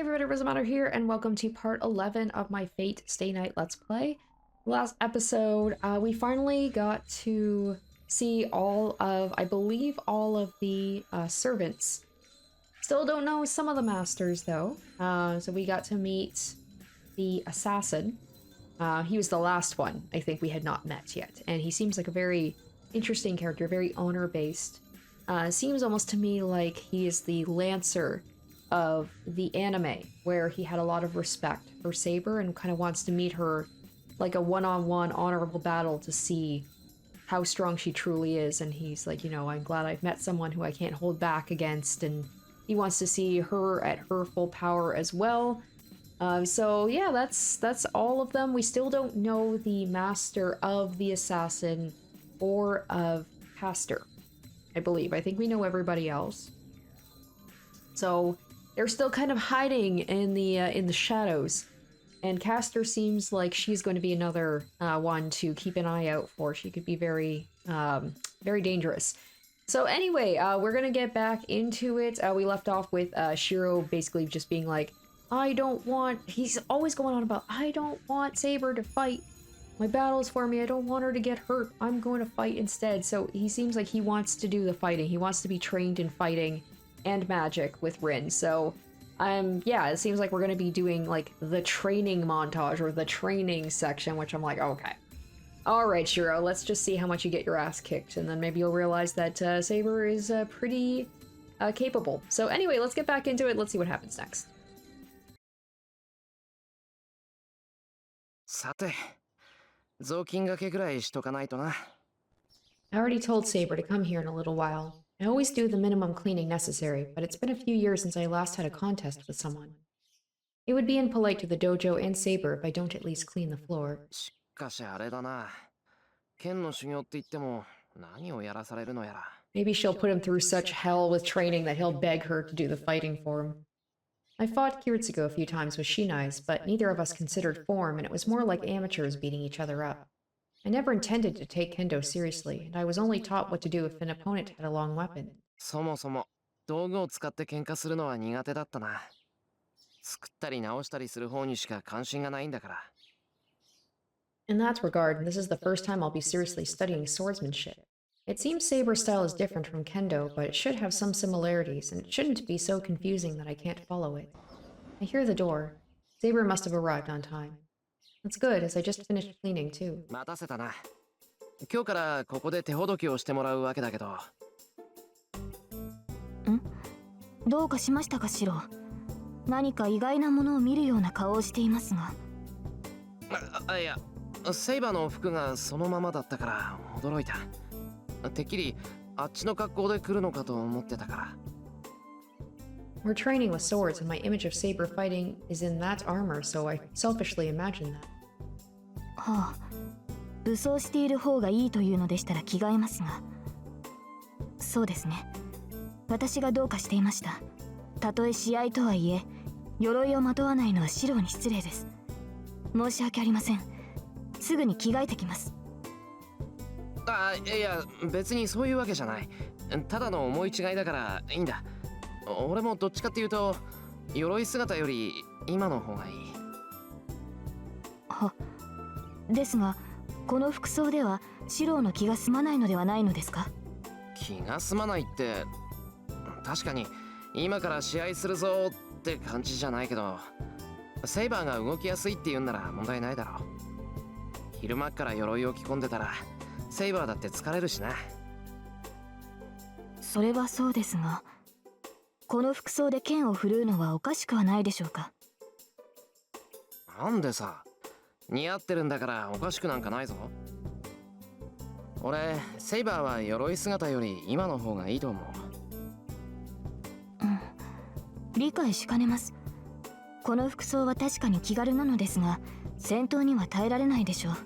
Hey everybody, Rosamatter here, and welcome to part 11 of my Fate Stay Night Let's Play. Last episode, we finally got to see all of, I believe, all of the servants. Still don't know some of the masters, though. So we got to meet the assassin. He was the last one I think we had not met yet, and he seems like a very interesting character, very honor-based. Seems almost to me like he is the Lancer of the anime, where he had a lot of respect for Saber and kind of wants to meet her like a one-on-one honorable battle to see how strong she truly is. And he's like, you know, I'm glad I've met someone who I can't hold back against, and he wants to see her at her full power as well. So yeah, that's all of them. We still don't know the master of the assassin or of Caster, I believe. I think we know everybody else. So they're still kind of hiding in the shadows, and Caster seems like she's going to be another one to keep an eye out for. She could be very, very dangerous. So anyway, we're gonna get back into it. We left off with Shirou basically just being like, he's always going on about, I don't want Saber to fight my battles for me. I don't want her to get hurt. I'm going to fight instead. So he seems like he wants to do the fighting. He wants to be trained in fighting and magic with Rin. So yeah, it seems like we're gonna be doing like the training montage or the training section, which I'm like, okay, all right, Shirou, let's just see how much you get your ass kicked, and then maybe you'll realize that Saber is pretty capable. So anyway, let's get back into it. Let's see what happens next. さて、雑巾掛けぐらいしとかないとな。 I already told Saber to come here in a little while. I always do the minimum cleaning necessary, but it's been a few years since I last had a contest with someone. It would be impolite to the dojo and Saber if I don't at least clean the floor. しかしあれだな。剣の修行って言っても何をやらされるのやら。 Maybe she'll put him through such hell with training that he'll beg her to do the fighting for him. I fought Kiritsugo a few times with shinais, but neither of us considered form, and it was more like amateurs beating each other up. I never intended to take kendo seriously, and I was only taught what to do if an opponent had a long weapon. そもそも道具を使って喧嘩するのは苦手だったな。作ったり直したりする方にしか関心がないんだから。 In that regard, this is the first time I'll be seriously studying swordsmanship. It seems Saber's style is different from kendo, but it should have some similarities, and it shouldn't be so confusing that I can't follow it. I hear the door. Saber must have arrived on time. That's good, as I just finished cleaning too. 待たせたな。今日からここで手ほどきをしてもらうわけだけど。どうかしましたか、シロ。何か意外なものを見るような顔をしていますが。いや、セイバーの服がそのままだったから驚いた。てっきりあっちの格好で来るのかと思ってたから。 We're training with swords, and my image of Saber fighting is in that armor, so I selfishly imagine that. はあ、武装している方がいいというのでしたら着替えますが。そうですね。私がどうかしていました。たとえ試合とはいえ、鎧をまとわないのはシロに失礼です。申し訳ありません。すぐに着替えてきます。いや、別にそういうわけじゃない。ただの思い違いだからいいんだ。俺もどっちかっていうと鎧姿より今の方がいい。は、ですがこの服装ではシロの気が済まないのではないのですか？気が済まないって確かに今から試合するぞって感じじゃないけど、セイバーが動きやすいって言うんなら問題ないだろう。昼間っから鎧を着込んでたらセイバーだって疲れるしな。それはそうですが、この服装で剣を振るうのはおかしくはないでしょうか？なんでさ、似合ってるんだからおかしくなんかないぞ。俺、セイバーは鎧姿より今の方がいいと思う。理解しかねます。この服装は確かに気軽なのですが、戦闘には耐えられないでしょう。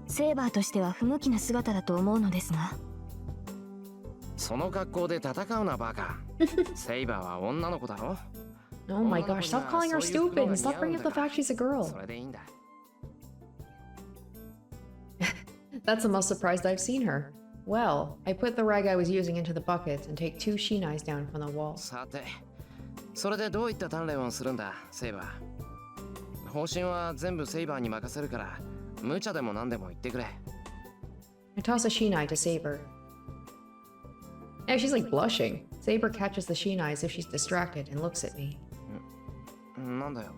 セイバーとしては不向きな姿だと思うのですが。その格好で戦うなバカ。セイバーは女の子だろ。Oh my gosh, stop calling her stupid and stop bringing up the fact she's a girl. それでいいんだ。 That's the most surprised I've seen her. Well, I put the rag I was using into the bucket and take 2 shinais down from the wall. さて、それでどういった鍛錬をするんだ、セイバー。方針は全部セイバーに任せるから、無茶でも何でも言ってくれ。I toss a shinai to Saber. Now she's like blushing. Saber catches the shinai as if she's distracted and looks at me. なんだよ。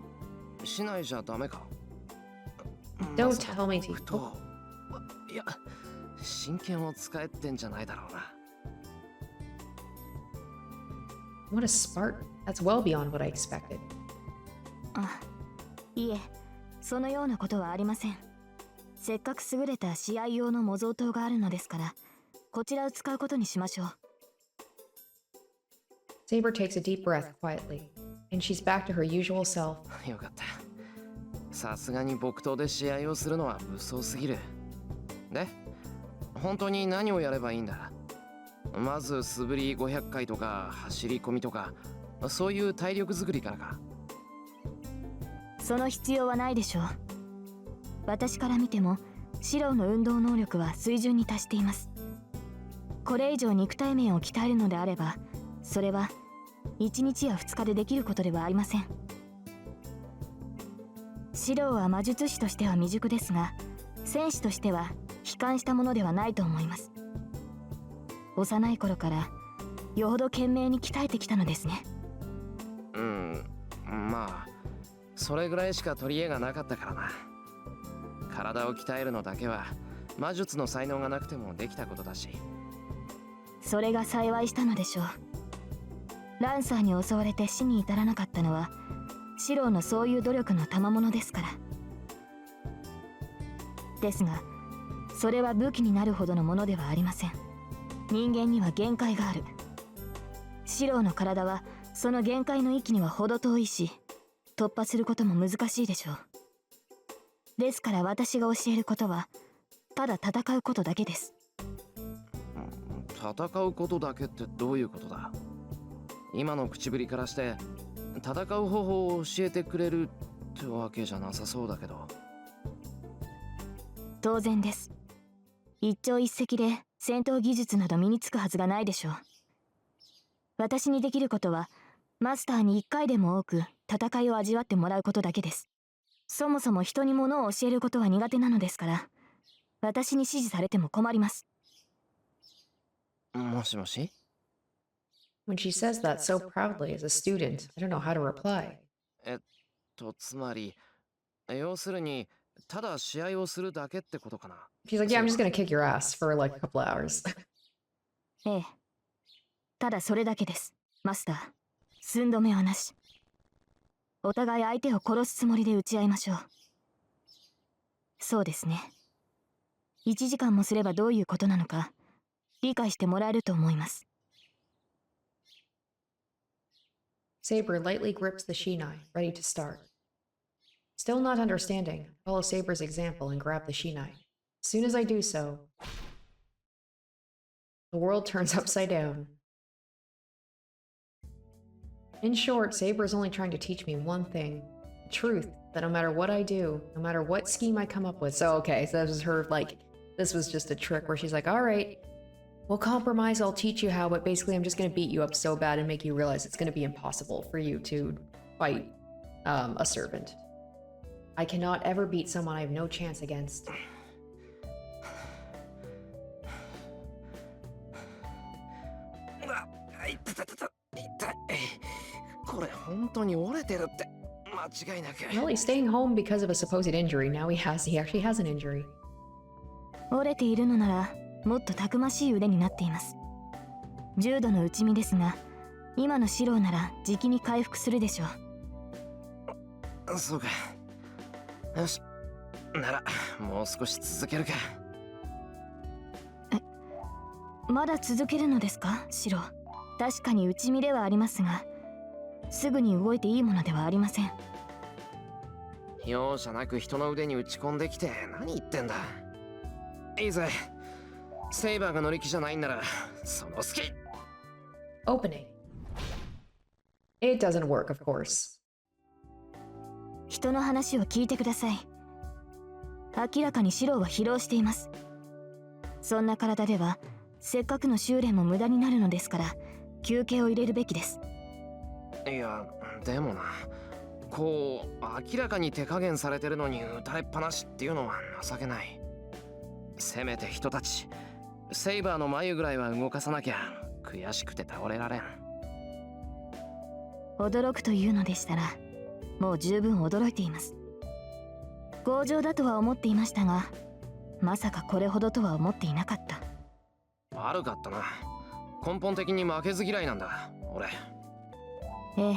しないじゃダメか。Don't tell me to. いや、真剣を使えってんじゃないだろうな。What a Spartan. That's well beyond what I expected. あ、いえ、そのようなことはありません。せっかく優れた試合用の模造刀があるのですから、こちらを使うことにしましょう。Saber takes a deep breath quietly, and she's back to her usual self. よかった。さすがに木刀で試合をするのは無双すぎる。で、本当に何をやればいいんだ？まず素振り500回とか走り込みとか、そういう体力作りからか。その必要はないでしょう。私から見てもシロウの運動能力は水準に達しています。これ以上肉体面を鍛えるのであれば、それは1日や2日でできることではありません。シロウは魔術師としては未熟ですが、戦士としては悲観したものではないと思います。幼い頃からよほど懸命に鍛えてきたのですね。まあそれぐらいしか取り柄がなかったからな。体を鍛えるのだけは魔術の才能がなくてもできたことだし。それが幸いしたのでしょう。ランサーに襲われて死に至らなかったのはシロウのそういう努力の賜物ですから。ですがそれは武器になるほどのものではありません。人間には限界がある。シロウの体はその限界の域には程遠いし、突破することも難しいでしょう。ですから私が教えることはただ戦うことだけです。戦うことだけってどういうことだ？今の口ぶりからして戦う方法を教えてくれるってわけじゃなさそうだけど。当然です。一朝一夕で戦闘技術など身につくはずがないでしょう。私にできることはマスターに一回でも多く戦いを味わってもらうことだけです。そもそも人に物を教えることは苦手なのですから、私に指示されても困ります。もしもし？ When she says that so proudly as a student, I don't know how to reply. つまり要するにただ試合をするだけってことかな。 She's like, yeah, I'm just gonna kick your ass for like a couple hours. ええ、ただそれだけです。マスター、寸止めはなし。お互い相手を殺すつもりで打ち合いましょう。そうですね。1時間もすればどういうことなのか理解してもらえると思います。Saber lightly grips the shinai, ready to start. Still not understanding, I follow Saber's example and grab the shinai. As soon as I do so, the world turns upside down. In short, Saber is only trying to teach me one thing. The truth, that no matter what I do, no matter what scheme I come up with. So okay, so this was her like, this was just a trick where she's like, alright, we'll compromise, I'll teach you how, but basically I'm just gonna beat you up so bad and make you realize it's gonna be impossible for you to fight a servant. I cannot ever beat someone I have no chance against. これ本当に折れてるって間違いなく。Well, he's staying home because of a supposed injury. Now he actually has an injury. 折れているのならもっとたくましい腕になっています。重度の内身ですが、今のシロウならじきに回復するでしょう。そうか。よし、ならもう少し続けるか。まだ続けるのですか、シロウ。確かに内身ではありますが、すぐに動いていいものではありません。容赦なく人の腕に打ち込んできて何言ってんだ。いいぜ。セイバーが乗り気じゃないんならその隙。 Opening. It doesn't work, of course. 人の話を聞いてください。明らかにシロウは疲労しています。そんな体ではせっかくの修練も無駄になるのですから、休憩を入れるべきです。いやでもな、こう明らかに手加減されてるのに打たれっぱなしっていうのは情けない。せめて人たちセイバーの眉ぐらいは動かさなきゃ悔しくて倒れられん。驚くというのでしたらもう十分驚いています。強情だとは思っていましたが、まさかこれほどとは思っていなかった。悪かったな。根本的に負けず嫌いなんだ俺。ええ、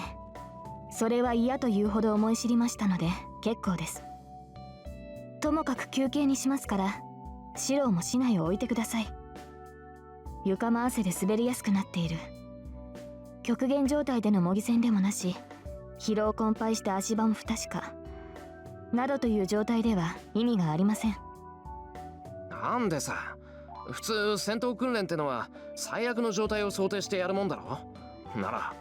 それは嫌というほど思い知りましたので結構です。ともかく休憩にしますから、シローも市内を置いてください。床も汗で滑りやすくなっている。極限状態での模擬戦でもなし、疲労困憊して足場も不確かなどという状態では意味がありません。なんでさ、普通戦闘訓練ってのは最悪の状態を想定してやるもんだろ。なら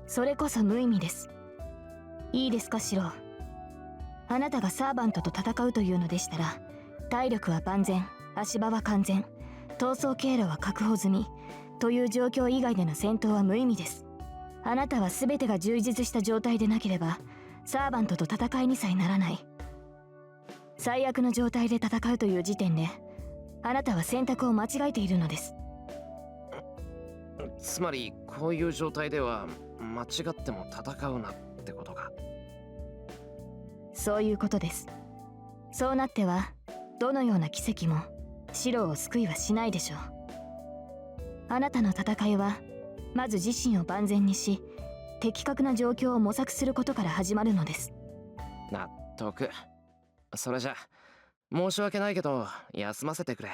それこそ無意味です。いいですかシロー、あなたがサーバントと戦うというのでしたら、体力は万全、足場は完全、逃走経路は確保済みという状況以外での戦闘は無意味です。あなたは全てが充実した状態でなければサーバントと戦いにさえならない。最悪の状態で戦うという時点であなたは選択を間違えているのです。つまりこういう状態では間違っても戦うなってことか。そういうことです。そうなってはどのような奇跡もシローを救いはしないでしょう。あなたの戦いはまず自身を万全にし、的確な状況を模索することから始まるのです。納得。それじゃ申し訳ないけど休ませてくれ。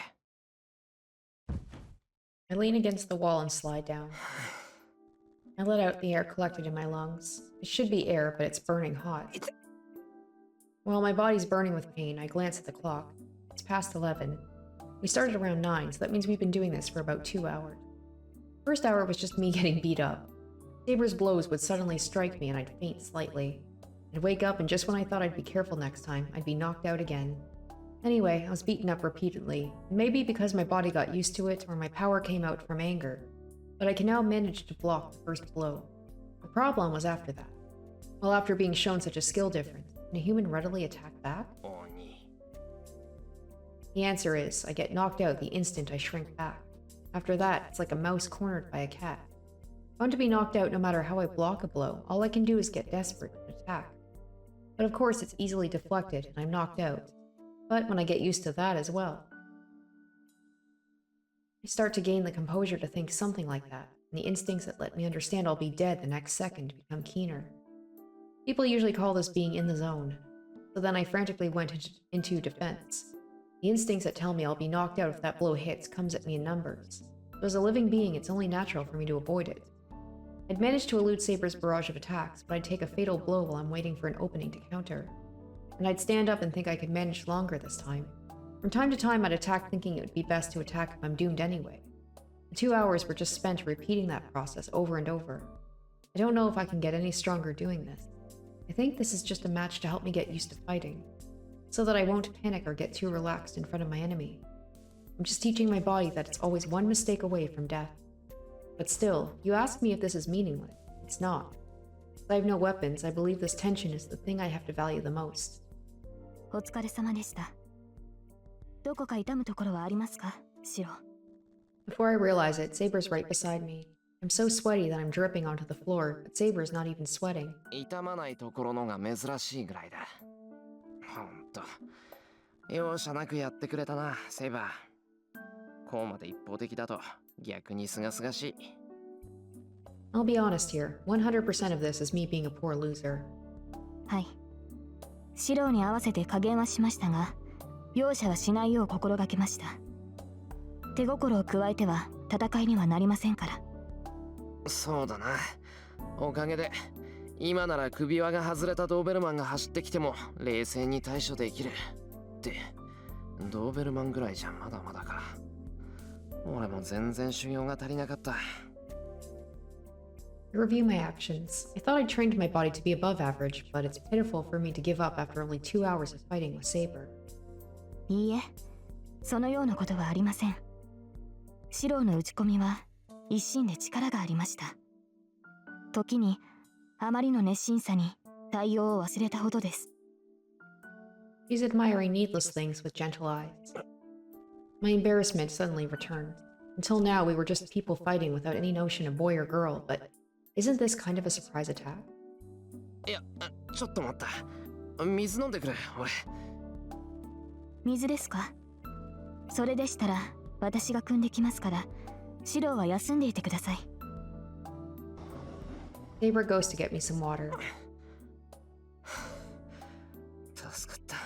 I lean against the wall and slide down. I let out the air collected in my lungs. It should be air, but it's burning hot. While my body's burning with pain, I glance at the clock. It's past 11. We started around 9, so that means we've been doing this for about 2 hours. First hour was just me getting beat up. Saber's blows would suddenly strike me and I'd faint slightly. I'd wake up and just when I thought I'd be careful next time, I'd be knocked out again. Anyway, I was beaten up repeatedly, maybe because my body got used to it or my power came out from anger. But I can now manage to block the first blow. The problem was after that. Well, after being shown such a skill difference, can a human readily attack back? The answer is, I get knocked out the instant I shrink back. After that, it's like a mouse cornered by a cat. If I'm to be knocked out no matter how I block a blow, all I can do is get desperate and attack. But of course it's easily deflected and I'm knocked out. But when I get used to that as well, I start to gain the composure to think something like that, and the instincts that let me understand I'll be dead the next second become keener. People usually call this being in the zone, so then I frantically went into defense. The instincts that tell me I'll be knocked out if that blow hits comes at me in numbers. So as a living being, it's only natural for me to avoid it. I'd managed to elude Saber's barrage of attacks, but I'd take a fatal blow while I'm waiting for an opening to counter. And I'd stand up and think I could manage longer this time. From time to time, I'd attack thinking it would be best to attack if I'm doomed anyway. The 2 hours were just spent repeating that process over and over. I don't know if I can get any stronger doing this. I think this is just a match to help me get used to fighting, so that I won't panic or get too relaxed in front of my enemy. I'm just teaching my body that it's always one mistake away from death. But still, you ask me if this is meaningless. It's not. As I have no weapons, I believe this tension is the thing I have to value the most. お疲れ様でした。どこか痛むところはありますか、シロ。Before I realize it, Saber's right beside me. I'm so sweaty that I'm dripping onto the floor, but Saber's not even sweating. 痛まないところのが珍しいぐらいだ。ほんと容赦なくやってくれたな、セイバー。こうまで一方的だと逆に清々しい。I'll be honest here, 100% of this is me being a poor loser. はい。シローに合わせて加減はしましたが、容赦はしないよう心がけました。手心を加えては戦いにはなりませんから。そうだな。おかげで今なら首輪が外れたドーベルマンが走ってきても冷静に対処できる。ってドーベルマンぐらいじゃまだまだか。俺も全然修行が足りなかった。To review my actions, I thought I trained my body to be above average, but it's pitiful for me to give up after only 2 hours of fighting with Saber. いいえ、そのようなことはありません。シローの打ち込みは一心で力がありました。時にあまりの熱心さに対応を忘れたほどです。 She's admiring needless things with gentle eyes. My embarrassment suddenly returned. Until now, we were just people fighting without any notion of boy or girl, but isn't this kind of a surprise attack? いや、ちょっと待った。水飲んでくれ、俺。水ですか？それでしたら私が汲んできますから、シローは休んでいてください。 Saber goes to get me some water. 助かった。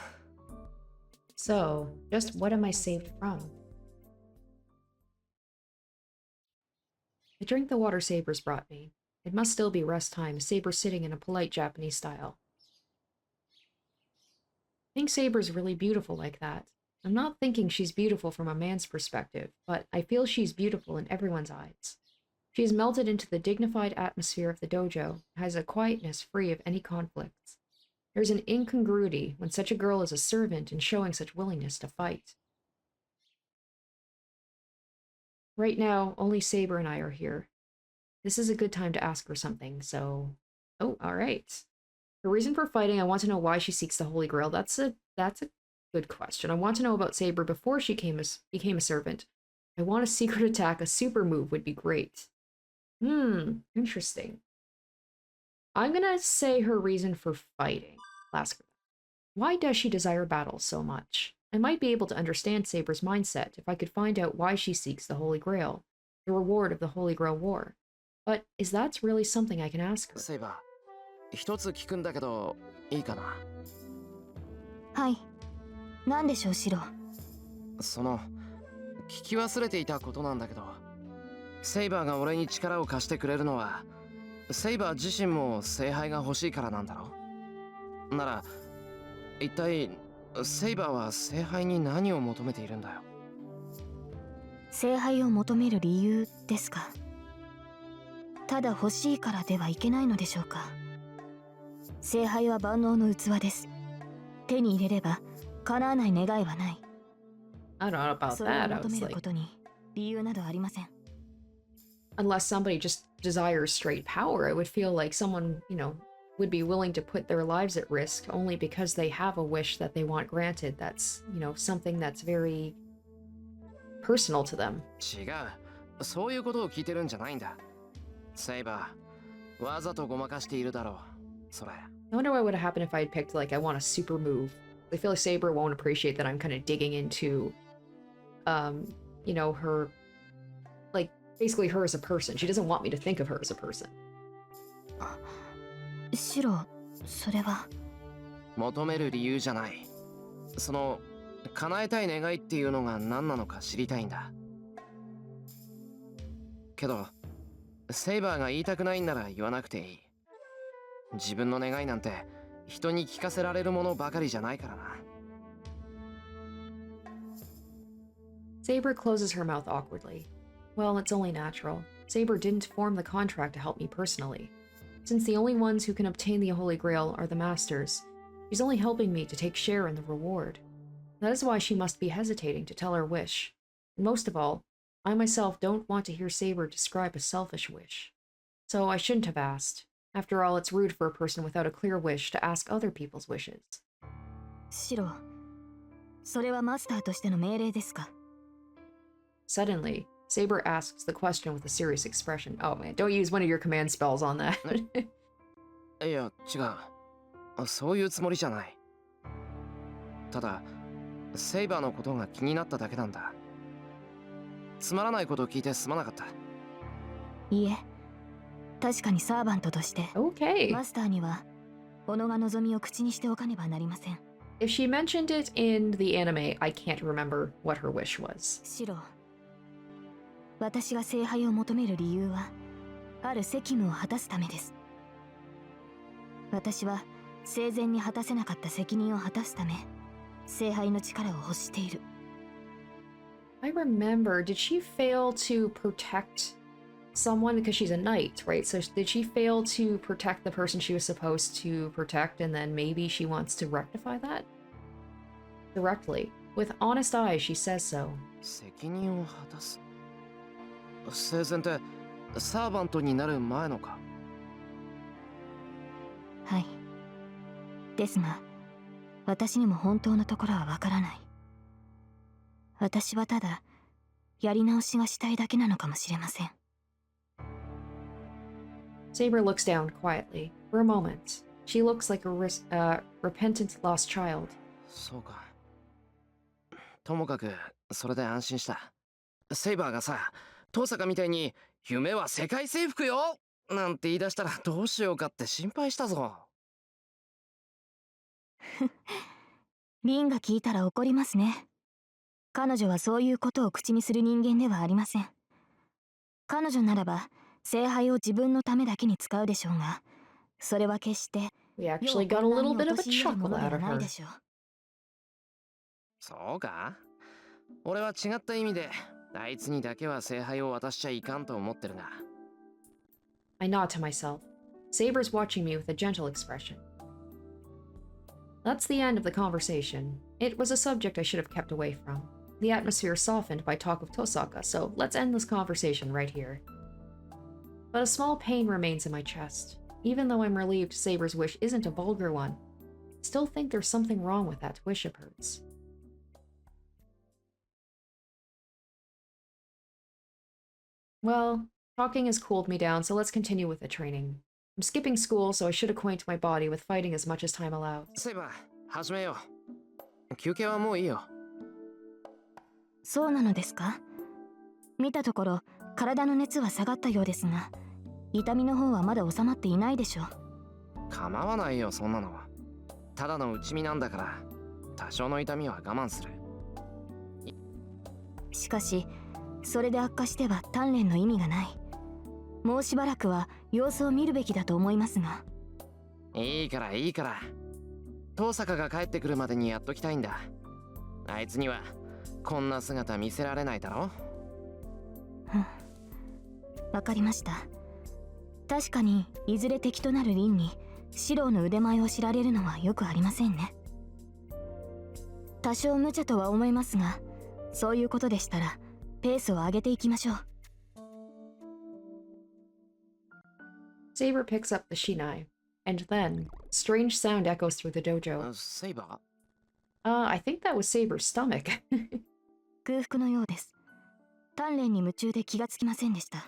So, just what am I saved from? I drink the water Saber's brought me. It must still be rest time, Saber sitting in a polite Japanese style. I think Saber's really beautiful like that. I'm not thinking she's beautiful from a man's perspective, but I feel she's beautiful in everyone's eyes. She has melted into the dignified atmosphere of the dojo, has a quietness free of any conflicts. There's an incongruity when such a girl is a servant and showing such willingness to fight. Right now, only Saber and I are here. This is a good time to ask her something, so... Oh, alright. Her reason for fighting, I want to know why she seeks the Holy Grail. That's a good question. I want to know about Saber before she became a servant. I want a secret attack, a super move would be great. Interesting. I'm gonna say her reason for fighting. Ask her. Why does she desire battle so much? I might be able to understand Saber's mindset if I could find out why she seeks the Holy Grail, the reward of the Holy Grail War. But is that really something I can ask her? Saber, 一つ聞くんだけど、いいかな？はい。何でしょう、シロー。聞き忘れていたことなんだけど、セイバーが俺に力を貸してくれるのは、セイバー自身も聖杯が欲しいからなんだろ？なら、一体セイバーは聖杯に何を求めているんだよ？聖杯を求める理由ですか？ただ欲しいからではいけないのでしょうか？聖杯は万能の器です。手に入れれば叶わない願いはない。I don't know about それを that. I 求 was める like, ことに理由などありません。 unless somebody just desires straight power, I would feel like someone, would be willing to put their lives at risk only because they have a wish that they want granted. That's, something that's very personal to them. 違う。そういうことを聞いてるんじゃないんだ。セイバー、わざとごまかしているだろう。それ。I wonder what would have happened if I had picked, like, I want a super move. I feel like Saber won't appreciate that I'm kind of digging into, her, like, basically her as a person. She doesn't want me to think of her as a person. シロー、それは。求める理由じゃない。叶えたい願いっていうのが何なのか知りたいんだ。けど、セイバーが言いたくないんなら言わなくていい。自分の願いなんて人に聞かせられるものばかりじゃないからな。Saber closes her mouth awkwardly. Well, it's only natural. Saber didn't form the contract to help me personally. Since the only ones who can obtain the Holy Grail are the Masters, she's only helping me to take share in the reward. That is why she must be hesitating to tell her wish. And most of all, I myself don't want to hear Saber describe a selfish wish. So I shouldn't have asked. After all, it's rude for a person without a clear wish to ask other people's wishes. シロー、それはマスターとしての命令ですか？ Suddenly, Saber asks the question with a serious expression. Oh man, don't use one of your command spells on that. いや、違う。そういうつもりじゃない。ただ、セイバーのことが気になっただけなんだ。つまらないことを聞いてすまなかった。いいえ、確かにサーバントとして、Okay. マスターには己が望みを口にしておかねばなりません。 If she mentioned it in the anime, I can't remember what her wish was. シロー、私が聖杯を求める理由は、ある責務を果たすためです。私は生前に果たせなかった責任を果たすため、聖杯の力を欲している。I remember, did she fail to protect someone because she's a knight, right? So did she fail to protect the person she was supposed to protect, and then maybe she wants to rectify that? Directly. With honest eyes, she says so. 責任を果たす。生前ってサーバントになる前のか？はい。ですが、私にも本当のところはわからない。私はただ、やり直しがしたいだけなのかもしれません。Saber looks down quietly. For a moment, she looks like a repentant lost child. そうか。ともかくそれで安心した。セイバーがさ、登坂みたいに夢は世界征服よなんて言い出したらどうしようかって心配したぞ。リンが聞いたら怒りますね。彼女はそういうことを口にする人間ではありません。彼女ならば聖杯を自分のためだけに使うでしょうが、それは決して We actually got a little bit of a chuckle out of ない her. でしょう。そうか？俺は違った意味であいつにだけは聖杯を渡しちゃいかんと思ってるが。I nod to myself. Saber's watching me with a gentle expression. That's the end of the conversation. It was a subject I should have kept away from. The atmosphere softened by talk of Tosaka, so let's end this conversation right here. But a small pain remains in my chest. Even though I'm relieved Saber's wish isn't a vulgar one, I still think there's something wrong with that wish of hers. Well, talking has cooled me down, so let's continue with the training. I'm skipping school, so I should acquaint my body with fighting as much as time allows. セイバー、始めよう。休憩はもういいよ。そうなのですか？見たところ、体の熱は下がったようですが、痛みの方はまだ収まっていないでしょう。構わないよ、そんなの。ただの内身なんだから、多少の痛みは我慢する。しかし、それで悪化しては鍛錬の意味がない。もうしばらくは様子を見るべきだと思いますが。いいからいいから。登坂が帰ってくるまでにやっときたいんだ。あいつにはこんな姿見せられないだろ。わかりました。確かにいずれ敵となる凛にシロウの腕前を知られるのはよくありませんね。多少無茶とは思いますが、そういうことでしたらペースを上げていきましょう。Saber picks up the shinai, and then a strange sound echoes through the dojo. セイバ I think that was Saber's stomach. 空腹のようです。鍛錬に夢中で気がつきませんでした。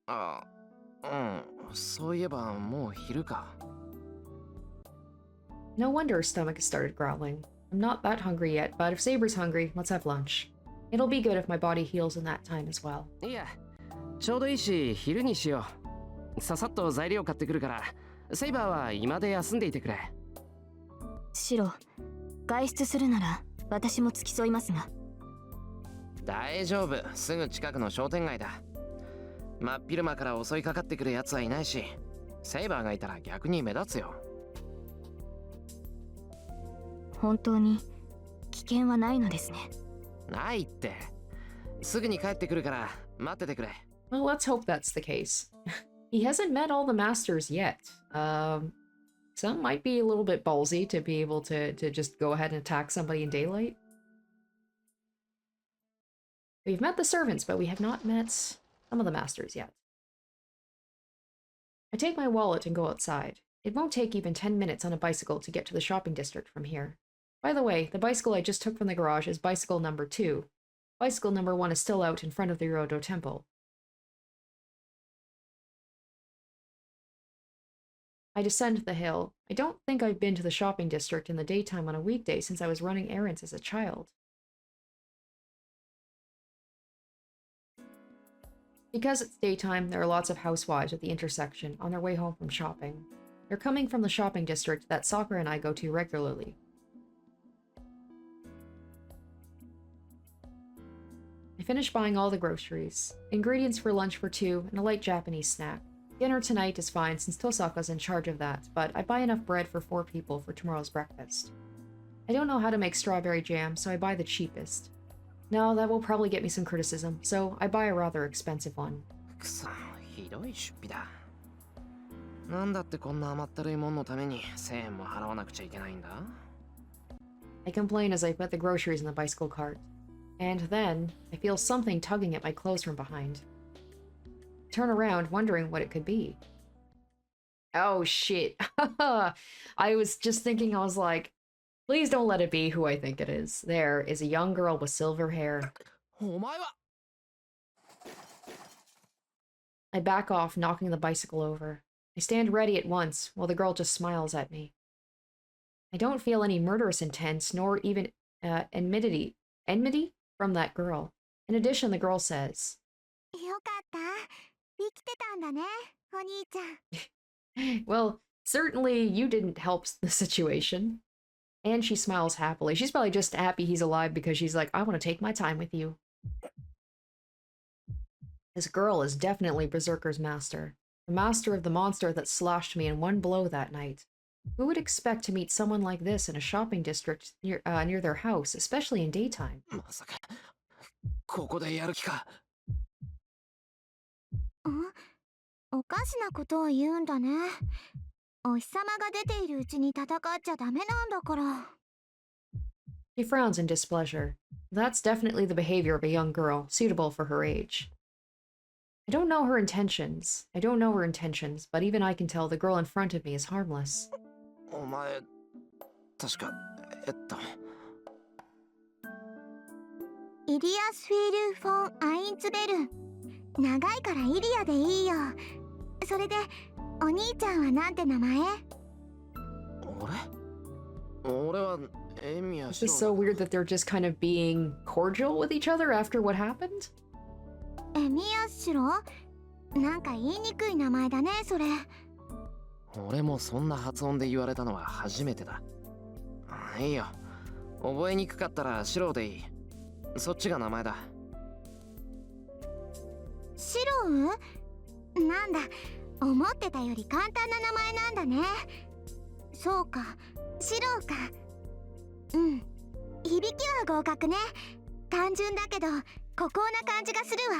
ー、そういえばもう昼か。No wonder her stomach has started growling. I'm not that hungry yet, but if Saber's hungry, let's have lunch. It'll be good if my body heals in that time as well. いや、ちょうどいいし昼にしよう。ささっと材料買ってくるから、セイバーは今で休んでいてくれ。シロウ、外出するなら私も付き添いますが。大丈夫、すぐ近くの商店街だ。真っ昼間から襲いかかってくるやつはいないし、セイバーがいたら逆に目立つよ。本当に危険はないのですね。ないって。すぐに帰ってくるから待っててくれ。Well, let's hope that's the case. He hasn't met all the masters yet. Some might be a little bit ballsy to be able to just go ahead and attack somebody in daylight. We've met the servants, but we have not met some of the masters yet. I take my wallet and go outside. It won't take even 10 minutes on a bicycle to get to the shopping district from here. By the way, the bicycle I just took from the garage is bicycle number 2. Bicycle number 1 is still out in front of the Urodo Temple. I descend the hill. I don't think I've been to the shopping district in the daytime on a weekday since I was running errands as a child. Because it's daytime, there are lots of housewives at the intersection on their way home from shopping. They're coming from the shopping district that Sakura and I go to regularly. I finish buying all the groceries, ingredients for lunch for 2, and a light Japanese snack. Dinner tonight is fine since Tosaka's in charge of that, but I buy enough bread for 4 people for tomorrow's breakfast. I don't know how to make strawberry jam, so I buy the cheapest. No, that will probably get me some criticism, so I buy a rather expensive one. くそ、ひどい出費だ。なんだってこんな甘ったるいもんのために1000円も払わなくちゃいけないんだ。I complain as I put the groceries in the bicycle cart. And then, I feel something tugging at my clothes from behind. I turn around, wondering what it could be. Oh, shit. I was just thinking, I was like, please don't let it be who I think it is. There is a young girl with silver hair. お前は I back off, knocking the bicycle over. I stand ready at once, while the girl just smiles at me. I don't feel any murderous intent, nor even enmity from that girl. In addition, the girl says, よかった。生きてたんだね、お兄ちゃん。well, certainly you didn't help the situation. And she smiles happily. She's probably just happy he's alive because she's like, I want to take my time with you. This girl is definitely Berserker's master. The master of the monster that slashed me in one blow that night. Who would expect to meet someone like this in a shopping district near their house, especially in daytime? まさかここでやる気か。おかしなことを言うんだね。お日様が出ているうちに戦っちゃダメなんだから。She frowns in displeasure. That's definitely the behavior of a young girl, suitable for her age. I don't know her intentions, but even I can tell the girl in front of me is harmless. お前確かイリアスフィール・フォン・アインツベル。長いからイリアでいいよ。それでお兄ちゃんはなんて名前？俺はエミヤ。 It's just so weird that they're just kind of being cordial with each other after what happened. エミヤシロ？なんか言いにくい名前だね、それ。俺もそんな発音で言われたのは初めてだ。いいよ。覚えにくかったらシロウでいい。そっちが名前だ。シロウ？なんだ、思ってたより簡単な名前なんだね。そうか、シロウか。うん、響きは合格ね。単純だけど孤高な感じがするわ。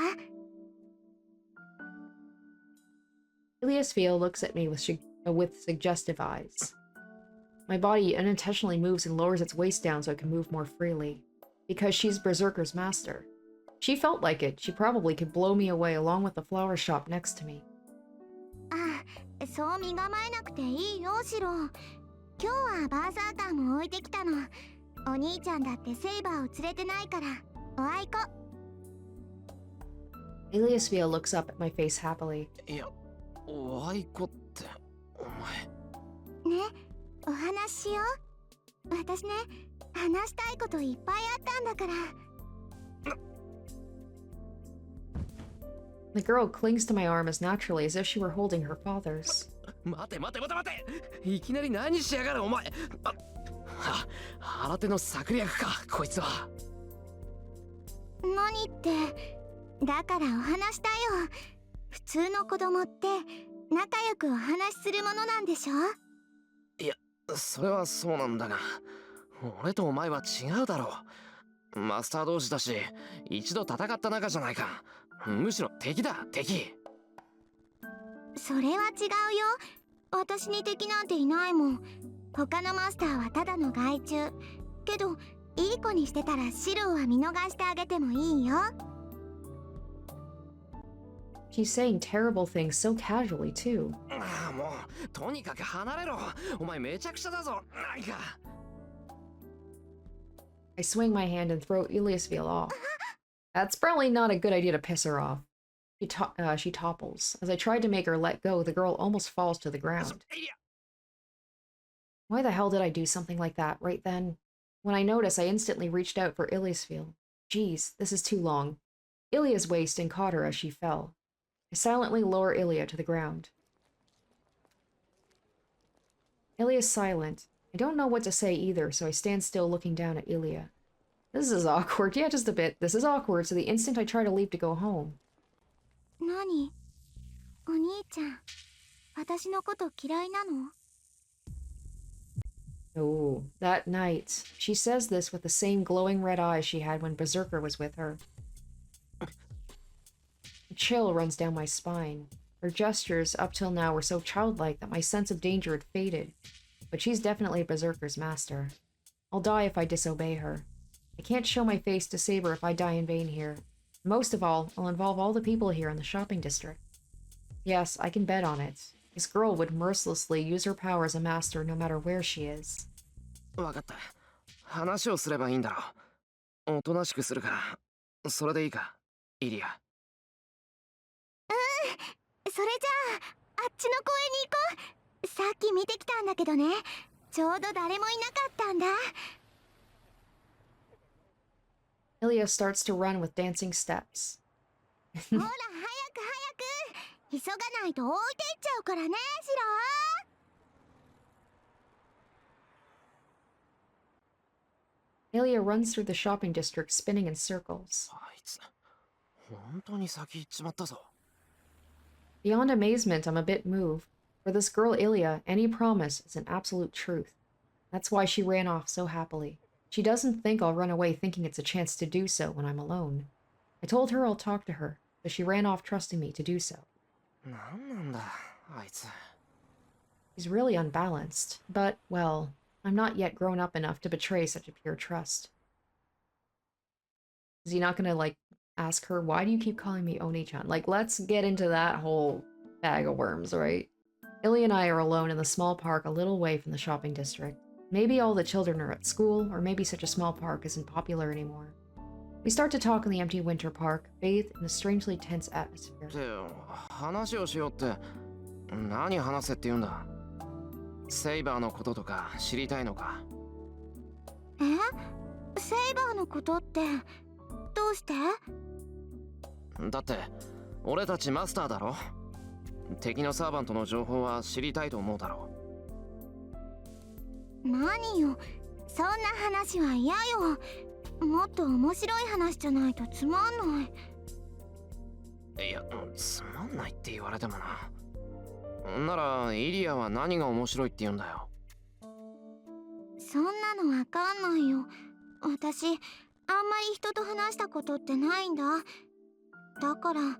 Iliasfiel looks at me with suggestive eyes. My body unintentionally moves and lowers its waist down so it can move more freely. Because she's Berserker's master. She felt like it. She probably could blow me away along with the flower shop next to me. ああ、そう身構えなくていいよ、シロウ。今日はバーサーカーも置いてきたの。お兄ちゃんだってセイバーを連れてないから、おあいこ。Iliasfiel looks up at my face happily. いや、おあいこってお前。ね、お話ししよう。私ね、話したいこといっぱいあったんだから。The girl clings to my arm as naturally as if she were holding her father's. 待て。いきなり何しやがるお前。新手の策略か、こいつは。何って、だからお話したよ。普通の子供って仲良くお話しするものなんでしょ？いや、それはそうなんだが、俺とお前は違うだろう。マスター同士だし、一度戦った仲じゃないか。むしろ敵だ、敵。それは違うよ。私に敵なんていないもん。他のマスターはただの害虫。けど、いい子にしてたらシロウは見逃してあげてもいいよ。She's saying terrible things so casually, too. もう、とにかく離れろ。お前めちゃくちゃだぞ。なんか。I swing my hand and throw Iliasfiel off. That's probably not a good idea to piss her off. She topples. As I tried to make her let go, the girl almost falls to the ground. Why the hell did I do something like that right then? When I noticed, I instantly reached out for Iliasfiel. Geez, this is too long. Ilia's waist and caught her as she fell. I silently lower Ilia to the ground. Ilia's silent. I don't know what to say either, so I stand still looking down at Ilia. This is awkward. Yeah, just a bit. This is awkward, so the instant I try to leave to go home. 何？お兄ちゃん、私のこと嫌いなの？ Oh, that night. She says this with the same glowing red eyes she had when Berserker was with her. A chill runs down my spine. Her gestures up till now were so childlike that my sense of danger had faded. But she's definitely Berserker's master. I'll die if I disobey her. I can't show my face to Saber if I die in vain here. Most of all, I'll involve all the people here in the shopping district. Yes, I can bet on it. This girl would mercilessly use her power as a master no matter where she is. わかった。話をすればいいんだろう。おとなしくするから、それでいいか、イリア。それじゃあ、あっちの公園に行こう。さっき見てきたんだけどね。ちょうど誰もいなかったんだ。Ilia starts to run with dancing steps. ほら、早く早く。急がないと置いていっちゃうからね、シロー。 Ilia runs through the shopping district, spinning in circles. あいつ、本当に先行っちまったぞ。Beyond amazement, I'm a bit moved. For this girl Ilia, any promise is an absolute truth. That's why she ran off so happily. She doesn't think I'll run away thinking it's a chance to do so when I'm alone. I told her I'll talk to her, but she ran off trusting me to do so. なんなんだ、あいつ。She's really unbalanced, but, well, I'm not yet grown up enough to betray such a pure trust. Is he not gonna, like, ask her, why do you keep calling me Oni-chan? Like, let's get into that whole bag of worms, right? Illy and I are alone in the small park a little way from the shopping district. Maybe all the children are at school, or maybe such a small park isn't popular anymore. We start to talk in the empty winter park, bathed in a strangely tense atmosphere. って話をしようって何話せって言うんだ。セイバーのこととか知りたいのか。セイバーのことってどうして？だって俺たちマスターだろ。敵のサーバントの情報は知りたいと思うだろう。何よ、そんな話は嫌よ。もっと面白い話じゃないとつまんない。いや、つまんないって言われてもな。ならイリアは何が面白いって言うんだよ。そんなのわかんないよ。私あんまり人と話したことってないんだ。だから何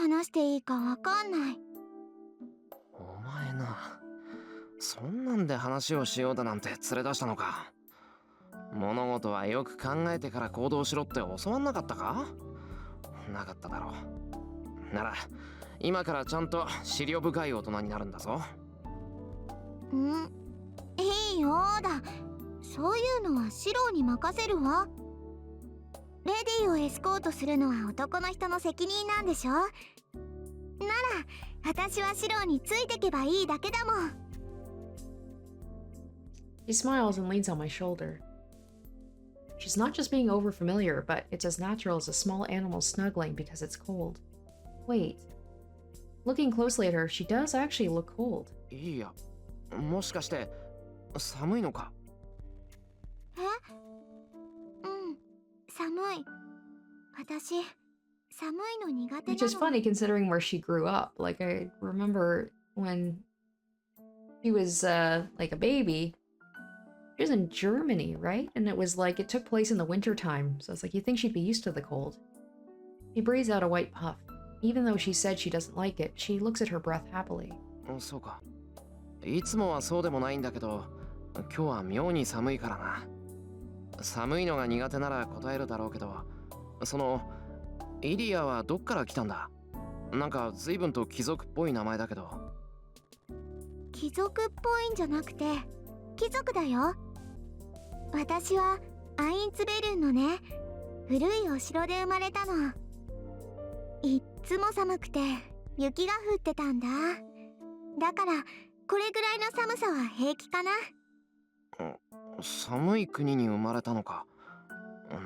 話していいかわかんない。お前な、そんなんで話をしようだなんて連れ出したのか。物事はよく考えてから行動しろって教わんなかったか？なかっただろう。なら今からちゃんと思慮深い大人になるんだぞ。いいよだ。そういうのはシローに任せるわ。レディーをエスコートするのは男の人の責任なんでしょ。なら私はシローについてけばいいだけだもん。She smiles and leans on my shoulder. She's not just being overfamiliar, but it's as natural as a small animal snuggling because it's cold. Wait. Looking closely at her, she does actually look cold. いや、もしかして寒いのか？寒い。私、寒いの苦手なの。Which is funny considering where she grew up. Like, I remember when she was, like a baby, she was in Germany, right? And it was like, it took place in the winter time. So it's like, you think she'd be used to the cold. She breathes out a white puff. Even though she said she doesn't like it, she looks at her breath happily. そうか。いつもはそうでもないんだけど、今日は妙に寒いからな。寒いのが苦手なら答えるだろうけど、そのイリアはどっから来たんだ？なんか随分と貴族っぽい名前だけど。貴族っぽいんじゃなくて貴族だよ。私はアインツベルンのね、古いお城で生まれたの。いっつも寒くて雪が降ってたんだ。だからこれぐらいの寒さは平気かな。寒い国に生まれたのか。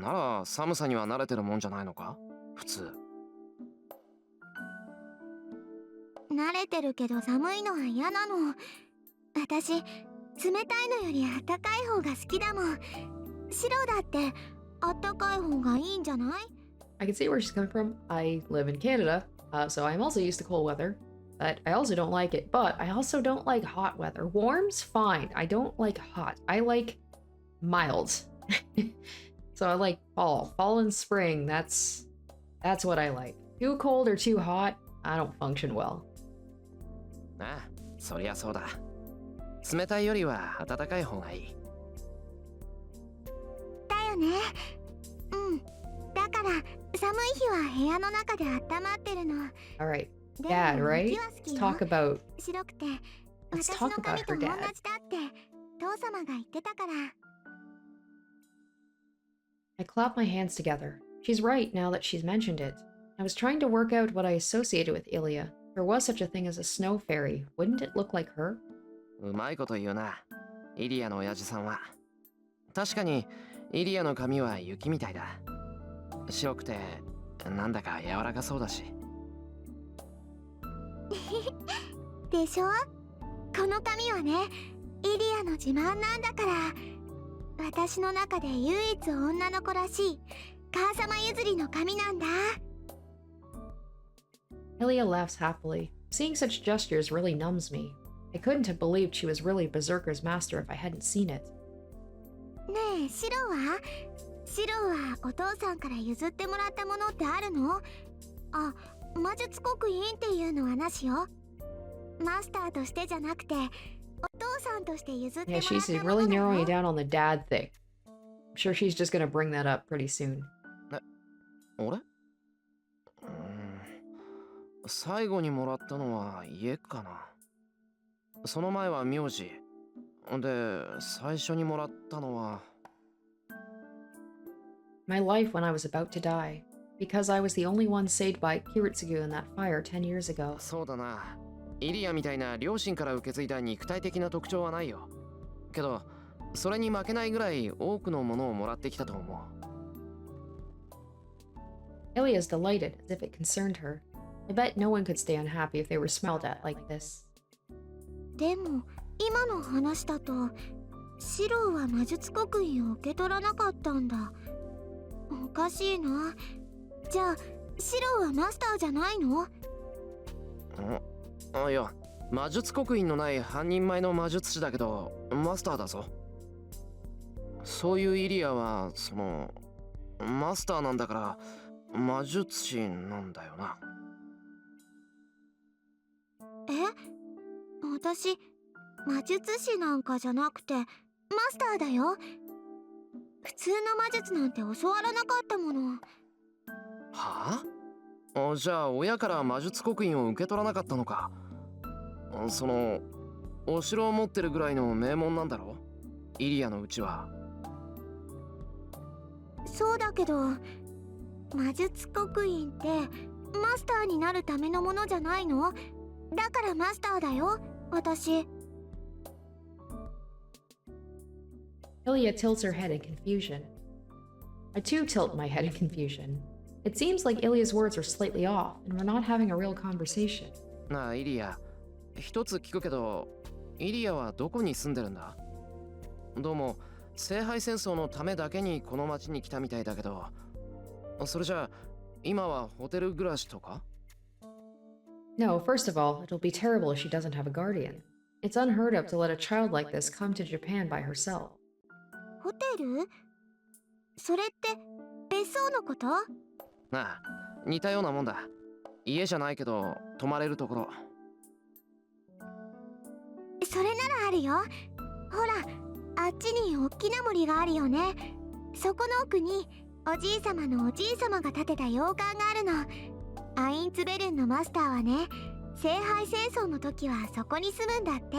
なら寒さには慣れてるもんじゃないのか？普通。慣れてるけど寒いのは嫌なの。私冷たいのよりあったかい方が好きだもん。シロだってあったかい方がいいんじゃない？ I can see where she's coming from. I live in Canada, so I'm also used to cold weather. But I also don't like it. But I also don't like hot weather. Warm's fine. I don't like hot. I like mild. So I like fall. Fall and spring. That's what I like. Too cold or too hot, I don't function well. ああ、そりゃそうだ。冷たいよりは暖かい方がいい。だよね。だから寒い日は部屋の中で温まってるの。 Alright. dad, right? Let's talk about 白くて Let's 私 talk の about 髪 her と同じ dad. だって父様が言ってたから。 I clap my hands together. She's right now that she's mentioned it. I was trying to work out what I associated with Ilya. If there was such a thing as a snow fairy, wouldn't it look like her? うまいこと言うな、イリアの親父さんは。確かにイリアの髪は雪みたいだ。白くてなんだか柔らかそうだし。でしょ。この髪はね、イリアの自慢なんだから。私の中で唯一女の子らしい母様譲りの髪なんだ。 Ilya laughs happily. Seeing such gestures really numbs me. I couldn't have believed she was really Berserker's master if I hadn't seen it. ねえ、シロはお父さんから譲ってもらったものってあるの？あ、魔術刻印っていうのはなしよ。マスターとしてじゃなくて、お父さんとして譲っても Yeah, らった she's もの really だ narrowing よ。 it down on the dad thing. I'm sure she's just gonna bring that up pretty soon. 俺？最後にもらったのは家かな。その前は名字。で、最初にもらったのは My life when I was about to die. Because I was the only one saved by Kiritsugu in that fire 10 years ago. そうだな。イリアみたいな両親から受け継いだ肉体的な特徴はないよ。けど、それに負けないぐらい多くのものをもらってきたと思う。Ilya's delighted, as if it concerned her. I bet no one could stay unhappy if they were smiled at like this. でも今の話だとシロは魔術刻印を受け取らなかったんだ。おかしいな。じゃあシロはマスターじゃないの？いや、魔術刻印のない半人前の魔術師だけどマスターだぞ。そういうイリアはマスターなんだから魔術師なんだよな。え？私魔術師なんかじゃなくてマスターだよ。普通の魔術なんて教わらなかったもの。はあ？じゃあ親から魔術刻印を受け取らなかったのか。お城を持ってるぐらいの名門なんだろ、イリアのうちは。そうだけど魔術刻印ってマスターになるためのものじゃないの？だからマスターだよ、私。 Ilya tilts her head in confusion. I too tilt my head in confusion. It seems like Ilya's words are slightly off, and we're not having a real conversation. なあイリア、一つ聞くけど、イリアはどこに住んでるんだ？どうも聖杯戦争のためだけにこの町に来たみたいだけど、それじゃあ今はホテル暮らしとか？ No, first of all, it'll be terrible if she doesn't have a guardian. It's unheard of to let a child like this come to Japan by herself. ホテル？それって別荘のこと？なあ、似たようなもんだ。家じゃないけど泊まれるところ。それならあるよ。ほら、あっちに大きな森があるよね。そこの奥におじいさまのおじいさまが建てた洋館があるの。アインツベルンのマスターはね、聖杯戦争の時はそこに住むんだって。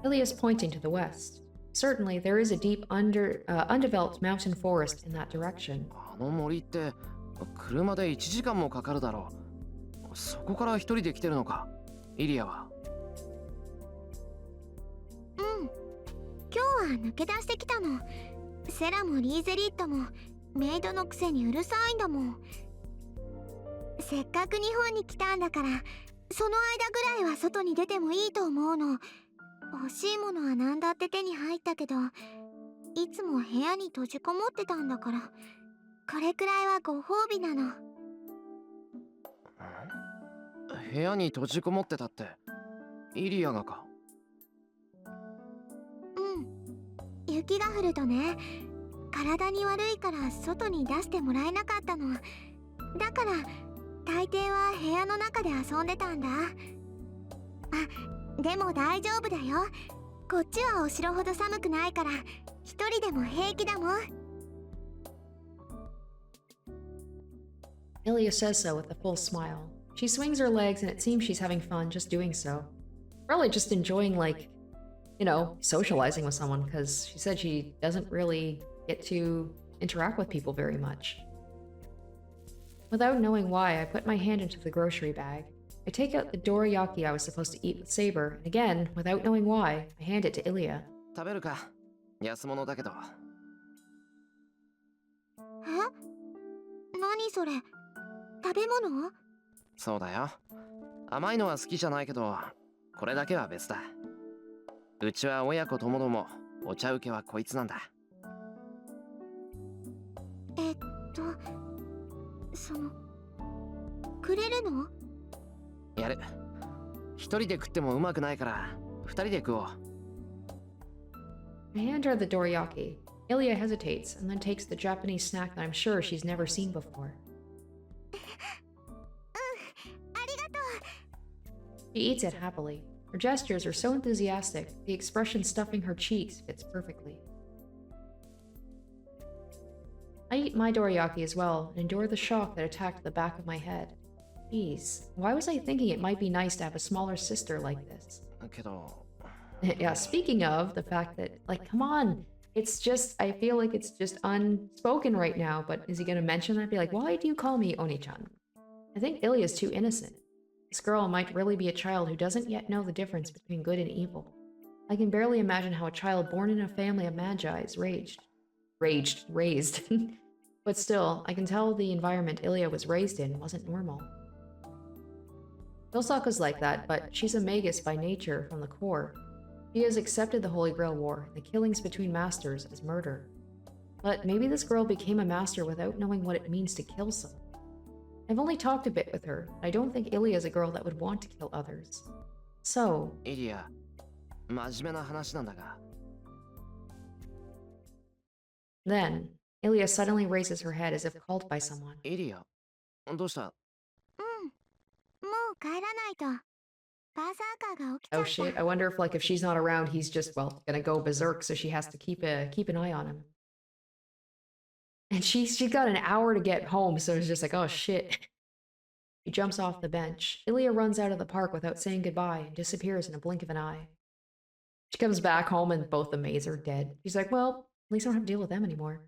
Ilya's pointing to the west. Certainly, there is a deep, undeveloped mountain forest in that direction. あの森って車で1時間もかかるだろう。そこから一人で来てるのか、イリアは。うん。今日は抜け出してきたの。セラもリーゼリットもメイドのくせにうるさいんだもん。せっかく日本に来たんだから、その間ぐらいは外に出てもいいと思うの。欲しいものは何だって手に入ったけど、いつも部屋に閉じこもってたんだから、これくらいはご褒美なの。部屋に閉じこもってたってイリアがか？うん。雪が降るとね、体に悪いから外に出してもらえなかったの。だから大抵は部屋の中で遊んでたんだ。あ、でも大丈夫だよ。こっちはお城ほど寒くないから一人でも平気だもん。Ilya says so with a full smile. She swings her legs and it seems she's having fun just doing so. Probably just enjoying, like, you know, socializing with someone, because she said she doesn't really get to interact with people very much. Without knowing why, I put my hand into the grocery bag. I take out the dorayaki I was supposed to eat with Saber, and again, without knowing why, I hand it to Ilya. 食べるか安物だけど。え？何それ？食べ物？そうだよ。甘いのは好きじゃないけど、これだけは別だ。うちは親子ともども、お茶受けはこいつなんだ。くれるの？やる。一人で食ってもうまくないから、二人で食おう。I hand her the dorayaki. Ilya hesitates and then takes the Japanese snack that I'm sure she's never seen before. She eats it happily. Her gestures are so enthusiastic, the expression stuffing her cheeks fits perfectly. I eat my dorayaki as well and endure the shock that attacked the back of my head. Jeez, why was I thinking it might be nice to have a smaller sister like this? けど。Yeah, speaking of the fact that, like, come on, it's just, I feel like it's just unspoken right now, but is he gonna mention that? Be like, why do you call me Oni-chan? I think Ilya's too innocent. This girl might really be a child who doesn't yet know the difference between good and evil. I can barely imagine how a child born in a family of magi is raised. But still, I can tell the environment Ilya was raised in wasn't normal. Tosaka's like that, but she's a magus by nature from the core. She has accepted the Holy Grail War and the killings between masters as murder. But maybe this girl became a master without knowing what it means to kill someone. I've only talked a bit with her, and I don't think Ilya is a girl that would want to kill others. So... Ilya, 真面目な話なんだが。Then, Ilya suddenly raises her head as if called by someone. Ilya, どうした？もう帰らないと。バーサーカーが起きちゃった。 Oh shit, I wonder if she's not around, he's just, well, gonna go berserk, so she has to keep an eye on him. And she's got an hour to get home, so it's just like, oh shit. She jumps off the bench. Ilya runs out of the park without saying goodbye and disappears in a blink of an eye. She comes back home and both the maids are dead. She's like, well, at least I don't have to deal with them anymore.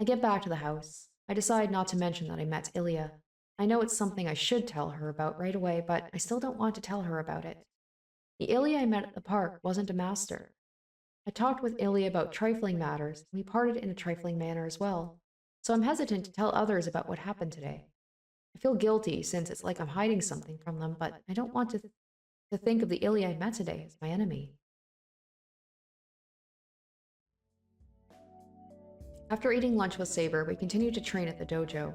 I get back to the house. I decide not to mention that I met Ilya. I know it's something I should tell her about right away, but I still don't want to tell her about it. The Ilya I met at the park wasn't a master. I talked with Ilya about trifling matters, and we parted in a trifling manner as well, so I'm hesitant to tell others about what happened today. I feel guilty since it's like I'm hiding something from them, but I don't want to think of the Ilya I met today as my enemy. After eating lunch with Saber, we continue to train at the dojo.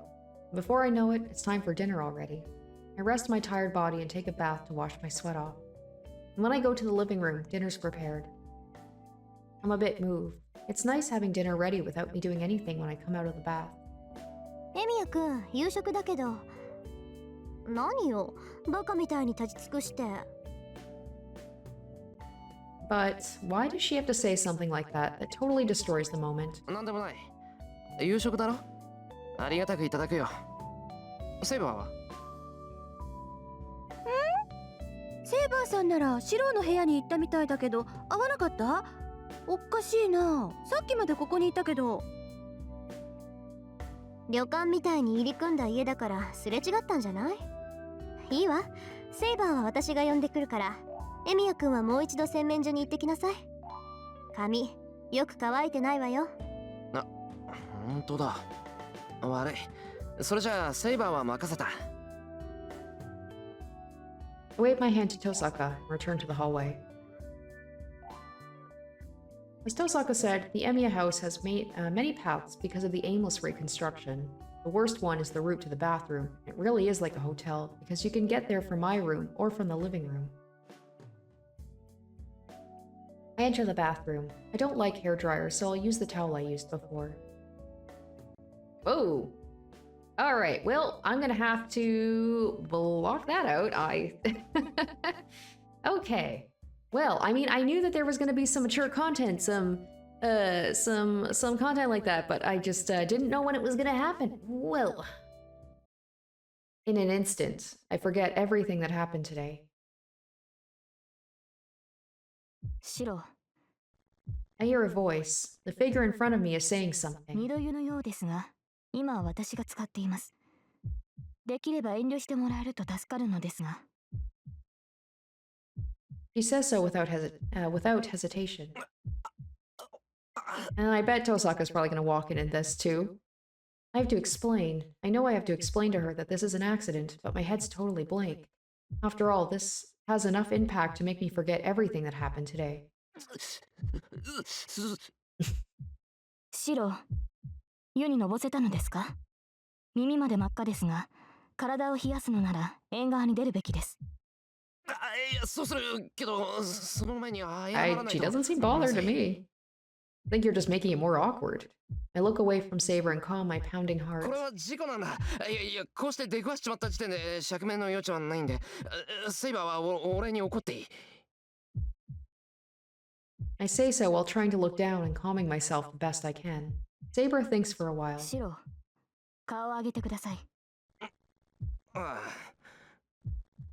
Before I know it, it's time for dinner already. I rest my tired body and take a bath to wash my sweat off. And when I go to the living room, dinner's prepared. I'm a bit moved. It's nice having dinner ready without me doing anything when I come out of the bath. エミヤくん、夕食だけど。何よ、バカみたいに立ち尽くして。But why does she have to say something like that totally destroys the moment? なんでもない。夕食だろ？ありがたくいただくよ。セイバーは？セイバーさんならシローの部屋に行ったみたいだけど、会わなかった？おかしいな。さっきまでここにいたけど。旅館みたいに入り組んだ家だからすれ違ったんじゃない？いいわ。セイバーは私が呼んでくるから。エミヤくんはもう一度洗面所に行ってきなさい。髪、よく乾いてないわよ。ほんとだ。悪い。それじゃあセイバーは任せた。I wave my hand to Tosaka and return to the hallway. As Tosaka said, the Emiya house has many paths because of the aimless reconstruction. The worst one is the route to the bathroom. It really is like a hotel, because you can get there from my room or from the living room. I enter the bathroom. I don't like hair dryers, so I'll use the towel I used before. Whoa! Alright, well, I'm gonna have to block that out. Okay. Well, I mean, I knew that there was gonna be some mature content, some content like that, but I just didn't know when it was gonna happen. Well, In an instant, I forget everything that happened today. シロ、 I hear a voice. The figure in front of me is saying 二 something. 度湯のようですが、今は私が使っています。できれば遠慮してもらえると助かるのですが。She says so without hesitation. And I bet Tosaka's probably going to walk in this too. I have to explain. I know I have to explain to her that this is an accident, but my head's totally blank. After all, this has enough impact to make me forget everything that happened today. シロ、湯にのぼせたのですか？耳まで真っ赤ですが、体を冷やすのなら縁側に出るべきです。いや、そうするけど、その前に謝らないと。 She doesn't seem bothered to me. I think you're just making it more awkward. I look away from Saber and calm my pounding こ heart. れは事故なんだ。いや、こうして出くわしちまった時点で釈明の余地はないんで、セイバーは俺に怒っていい。I say so while trying to look down and calming myself the best I can. Saber thinks for a while. シロ、顔を上げてください。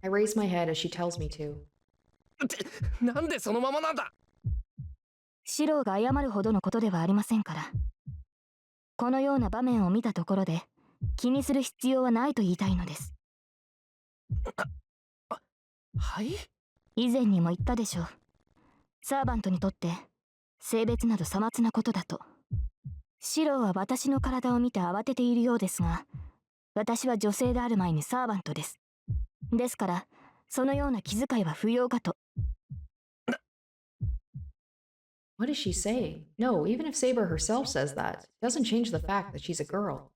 I raise my head as she tells me to. なんでそのままなんだ。シロが謝るほどのことではありませんから。このような場面を見たところで気にする必要はないと言いたいのです。はい？以前にも言ったでしょう。サーバントにとって性別などさまつなことだと。シロは私の体を見て慌てているようですが、私は女性である前にサーバントです。ですからそのような気遣いは不要かと。What is she saying? No, even if Saber herself says that, it doesn't change the fact that she's a girl.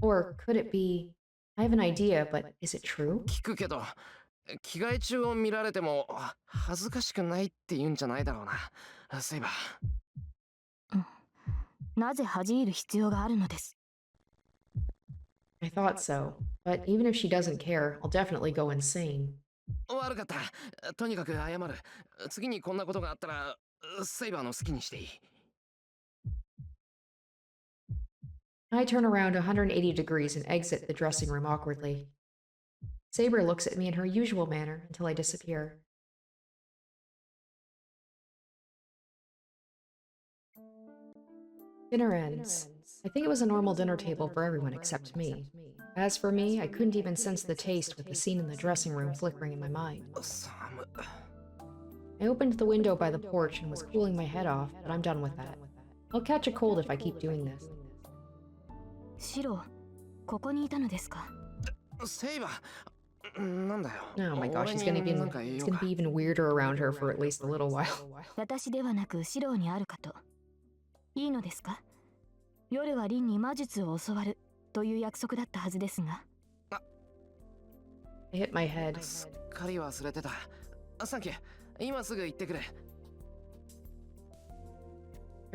Or could it be... I have an idea, but is it true? 聞くけど、着替え中を見られても恥ずかしくないって言うんじゃないだろうな、セイバー。なぜ恥じる必要があるのです。I thought so, but even if she doesn't care, I'll definitely go insane. 悪かった。とにかく謝る。次にこんなことがあったら、セイバーの好きにしていい。I turn around 180 degrees and exit the dressing room awkwardly. Saber looks at me in her usual manner until I disappear. Dinner ends. I think it was a normal dinner table for everyone except me. As for me, I couldn't even sense the taste with the scene in the dressing room flickering in my mind. I opened the window by the porch and was cooling my head off, but I'm done with that. I'll catch a cold if I keep doing this. シロ、ここにいたのですか？セイバー、なんだよ。Oh my gosh, it's gonna be even weirder around her for at least a little while. 私ではなくシロにあるかと。いいのですか？夜はリンに魔術を教わるという約束だったはずですが。I hit my head. すっかり忘れてた。サンキュー。今すぐ行ってくれ。I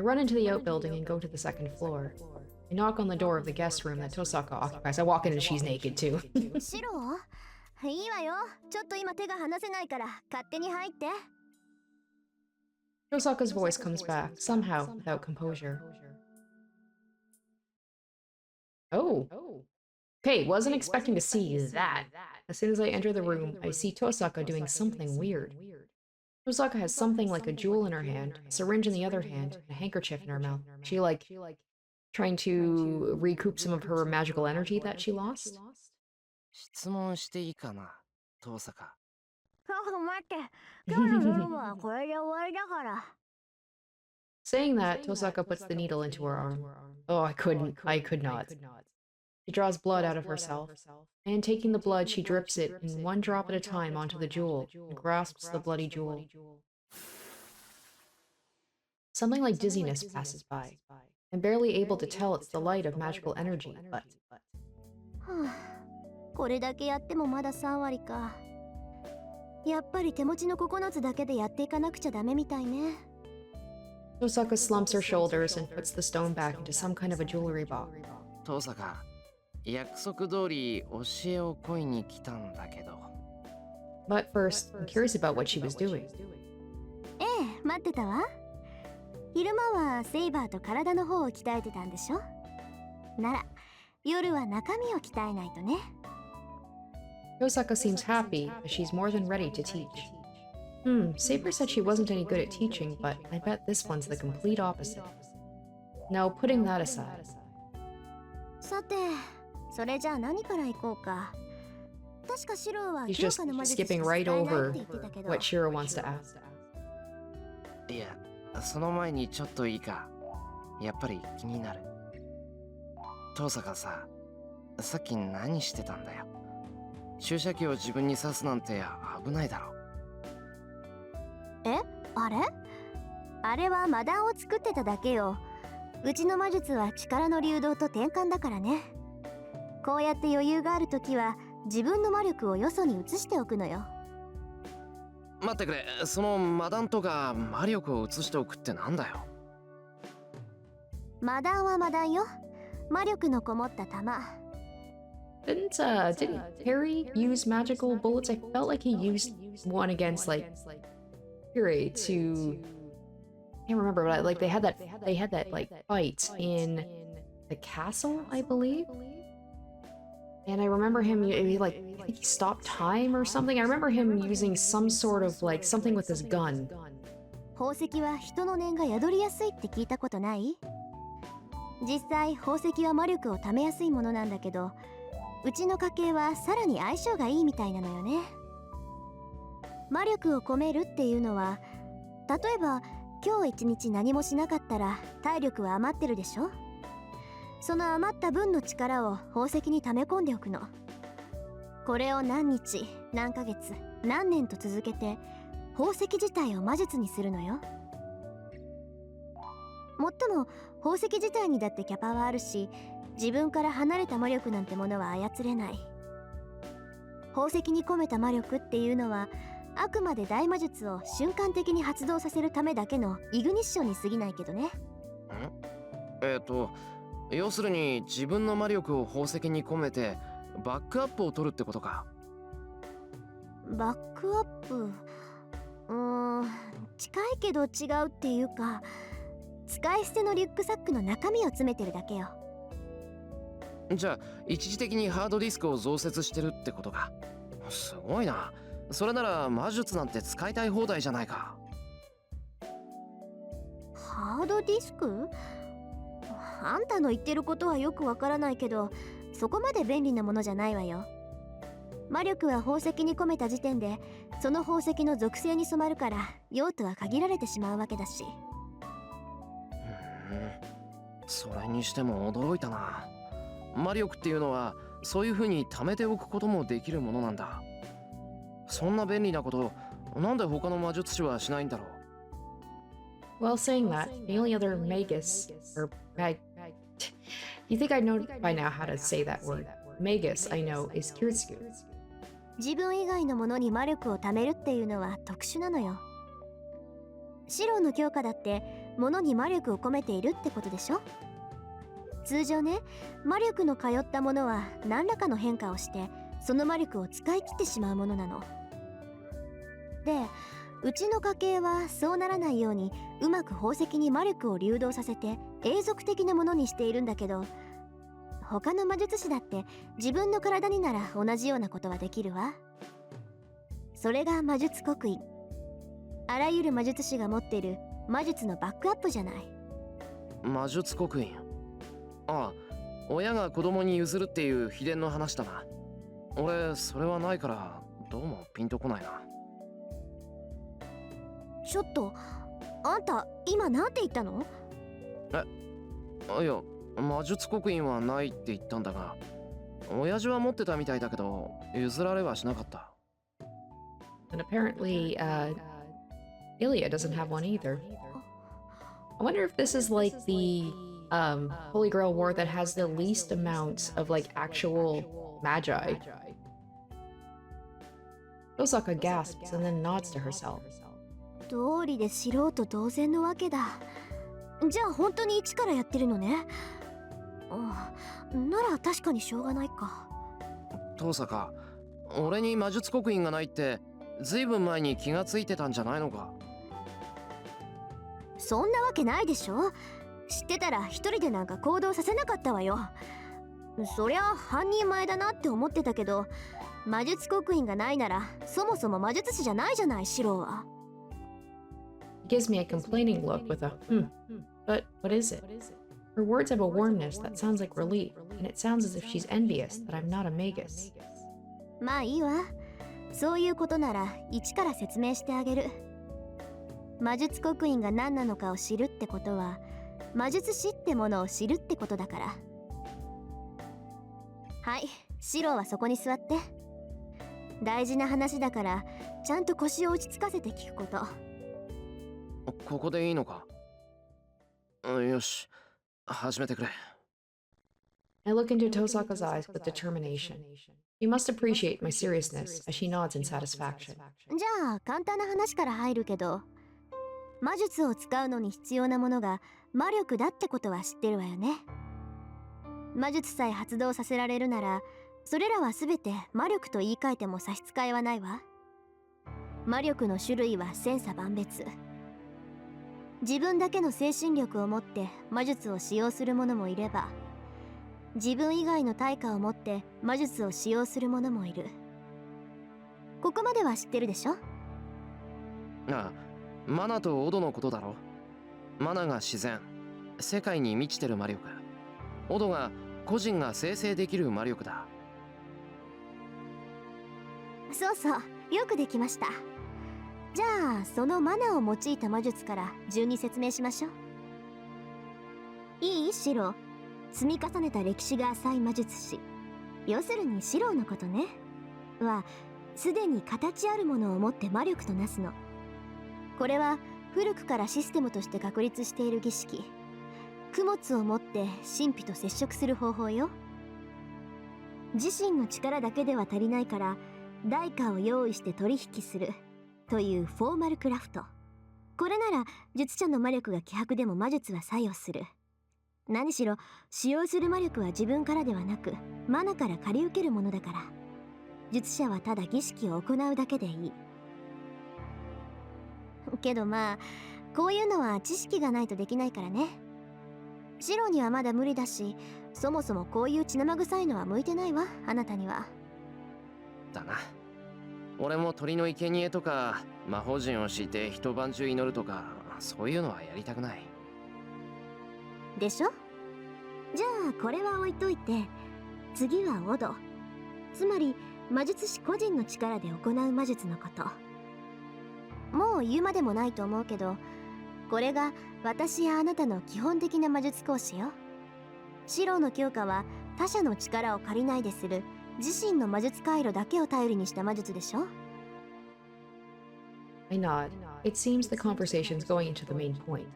run into the outbuilding and go to the second floor. I knock on the door of the guest room that Tosaka occupies. I walk in and she's naked too. シロー、いいわよ。ちょっと今手が離せないから勝手に入って。Tosaka's voice comes back, somehow without composure. Oh. Okay, wasn't expecting to see that. As soon as I enter the room, I see Tosaka doing something weird. Tosaka has something like a jewel in her hand, a syringe in the other hand, and a handkerchief in her mouth. She trying to recoup some of her magical energy that she lost? 質問していいかな、トサカ。待って、今日の分はこれで終わりだから。Saying that, Tosaka puts the needle into her arm. Oh, I could not. She draws blood out of herself, and taking the blood, she drips it in one drop at a time onto the jewel, and grasps the bloody jewel. Something like dizziness passes by. I'm barely able to tell it's the light of magical energy, but... これだけやってもまだ3割か。やっぱり手持ちの9つだけでやっていかなくちゃダメみたいね。Tosaka slumps her shoulders and puts the stone back into some kind of a jewelry box. トサカ、約束通り教えを請いに来たんだけど。But first, I'm curious about what she was doing. ええ、待ってたわ。昼間はセイバーと体の方を鍛えてたんでしょ。なら夜は中身を鍛えないとね。Yosaka seems happy, as she's more than ready to teach. Saber said she wasn't any good at teaching, but I bet this one's the complete opposite. Now, putting that aside. さて、それじゃあ何から行こうか。確かシローは He's 強 just 化の魔術しか skipping 使 right えないっ over て言ってたけど。 what Shirou wants to ask. いや、その前にちょっといいか。やっぱり気になる。遠坂さ、さっき何してたんだよ。注射器を自分に刺すなんて危ないだろ。え、あれ？あれは魔弾を作ってただけよ。うちの魔術は力の流動と転換だからね。こうやって余裕があるときは自分の魔力をよそに移しておくのよ。待ってくれ、その魔弾とか魔力を移しておくってなんだよ。魔弾は魔弾よ。魔力のこもった玉。Didn't Harry use magical bullets? I felt like he used one against like Shirou to can't remember, but like they had that like fight in the castle, I believe. And I remember him like I think he stopped time or something. I remember him using some sort of like something with his gun. 宝石は人の念が宿りやすいって聞いたことない？実際宝石は魔力を貯めやすいものなんだけど、うちの家系はさらに相性がいいみたいなのよね。魔力を込めるっていうのは、例えば今日一日何もしなかったら体力は余ってるでしょ。その余った分の力を宝石に溜め込んでおくの。これを何日、何ヶ月、何年と続けて宝石自体を魔術にするのよ。もっとも宝石自体にだってキャパはあるし、自分から離れた魔力なんてものは操れない。宝石に込めた魔力っていうのはあくまで大魔術を瞬間的に発動させるためだけのイグニッションに過ぎないけどね。要するに自分の魔力を宝石に込めてバックアップを取るってことか。バックアップ、近いけど違うっていうか、使い捨てのリュックサックの中身を詰めてるだけよ。じゃあ一時的にハードディスクを増設してるってことか。すごいな。それなら魔術なんて使いたい放題じゃないか。ハードディスク？あんたの言ってることはよくわからないけど、そこまで便利なものじゃないわよ。魔力は宝石に込めた時点でその宝石の属性に染まるから用途は限られてしまうわけだし。それにしても驚いたな。魔力っていうのはそういう風に貯めておくこともできるものなんだ。そんな便利なことなんで他の魔術師はしないんだろう。 Well, saying that, the only other magus, or you think I know by now how to say that word. Magus, I know, is Kirtsugu. 自分以外のものに魔力を貯めるっていうのは特殊なのよ。シローの強化だって物に魔力を込めているってことでしょ。通常ね、魔力の通ったものは何らかの変化をしてその魔力を使い切ってしまうものなの。で、うちの家系はそうならないようにうまく宝石に魔力を流動させて永続的なものにしているんだけど、他の魔術師だって自分の体になら同じようなことはできるわ。それが魔術刻印。あらゆる魔術師が持っている魔術のバックアップじゃない。魔術刻印。ああ、親が子供に譲るっていう秘伝の話だな。俺それはないからどうもピンとこないな。ちょっと、あんた今なんて言ったの？いや、魔術刻印はないって言ったんだが、親父は持ってたみたいだけど譲られはしなかった。 And apparently, Ilya doesn't have one either. I wonder if this is like the Holy Grail War that has the least amount of like actual magi. Osaka gasps and then nods to herself. 道理で素人同然のわけだ。じゃあ本当に一からやってるのね。なら確かにしょうがないか。遠坂、俺に魔術刻印がないってずいぶん前に気がついてたんじゃないのか。そんなわけないでしょ。知ってたら一人でなんか行動させなかったわよ。そりゃ半人前だなって思ってたけど、魔術刻印がないならそもそも魔術師じゃないじゃない、シロは。 He gives me a complaining look with a But what is it? Her words have a warmness that sounds like relief, and it sounds as if she's envious that I'm not a magus. まあいいわ。そういうことなら一から説明してあげる。魔術刻印が何なのかを知るってことは、魔術師ってものを知るってことだから。はい、シロはそこに座って。大事な話だからちゃんと腰を落ち着かせて聞くこと。ここでいいのか？よし、始めてくれ。I look into Tosaka's eyes with determination. She must appreciate my seriousness as she nods in satisfaction. じゃあ簡単な話から入るけど、魔術を使うのに必要なものが魔力だってことは知ってるわよね。魔術さえ発動させられるなら、それらは全て魔力と言い換えても差し支えはないわ。魔力の種類は千差万別。自分だけの精神力を持って魔術を使用する者もいれば、自分以外の対価を持って魔術を使用する者もいる。ここまでは知ってるでしょ？ああ、マナとオドのことだろ。マナが自然、世界に満ちてる魔力。オドが個人が生成できる魔力だ。そうそう、よくできました。じゃあそのマナを用いた魔術から順に説明しましょう。いい？シロ、積み重ねた歴史が浅い魔術師、要するにシロのことねは、すでに形あるものを持って魔力となすの。これは古くからシステムとして確立している儀式、供物を持って神秘と接触する方法よ。自身の力だけでは足りないから、代価を用意して取引するというフォーマルクラフト。これなら術者の魔力が希薄でも魔術は作用する。何しろ使用する魔力は自分からではなくマナから借り受けるものだから、術者はただ儀式を行うだけでいい。けどまあこういうのは知識がないとできないからね。シロにはまだ無理だし、そもそもこういう血生臭いのは向いてないわ、あなたには。だな。俺も鳥の生贄とか魔法陣を敷いて一晩中祈るとか、そういうのはやりたくないでしょ。じゃあこれは置いといて、次はオド、つまり魔術師個人の力で行う魔術のこと。もう言うまでもないと思うけど、これが私やあなたの基本的な魔術講師よ。シロの強化は他者の力を借りないでする自身の魔術回路だけを頼りにした魔術でしょ。 I nod. It seems the conversation's going into the main point.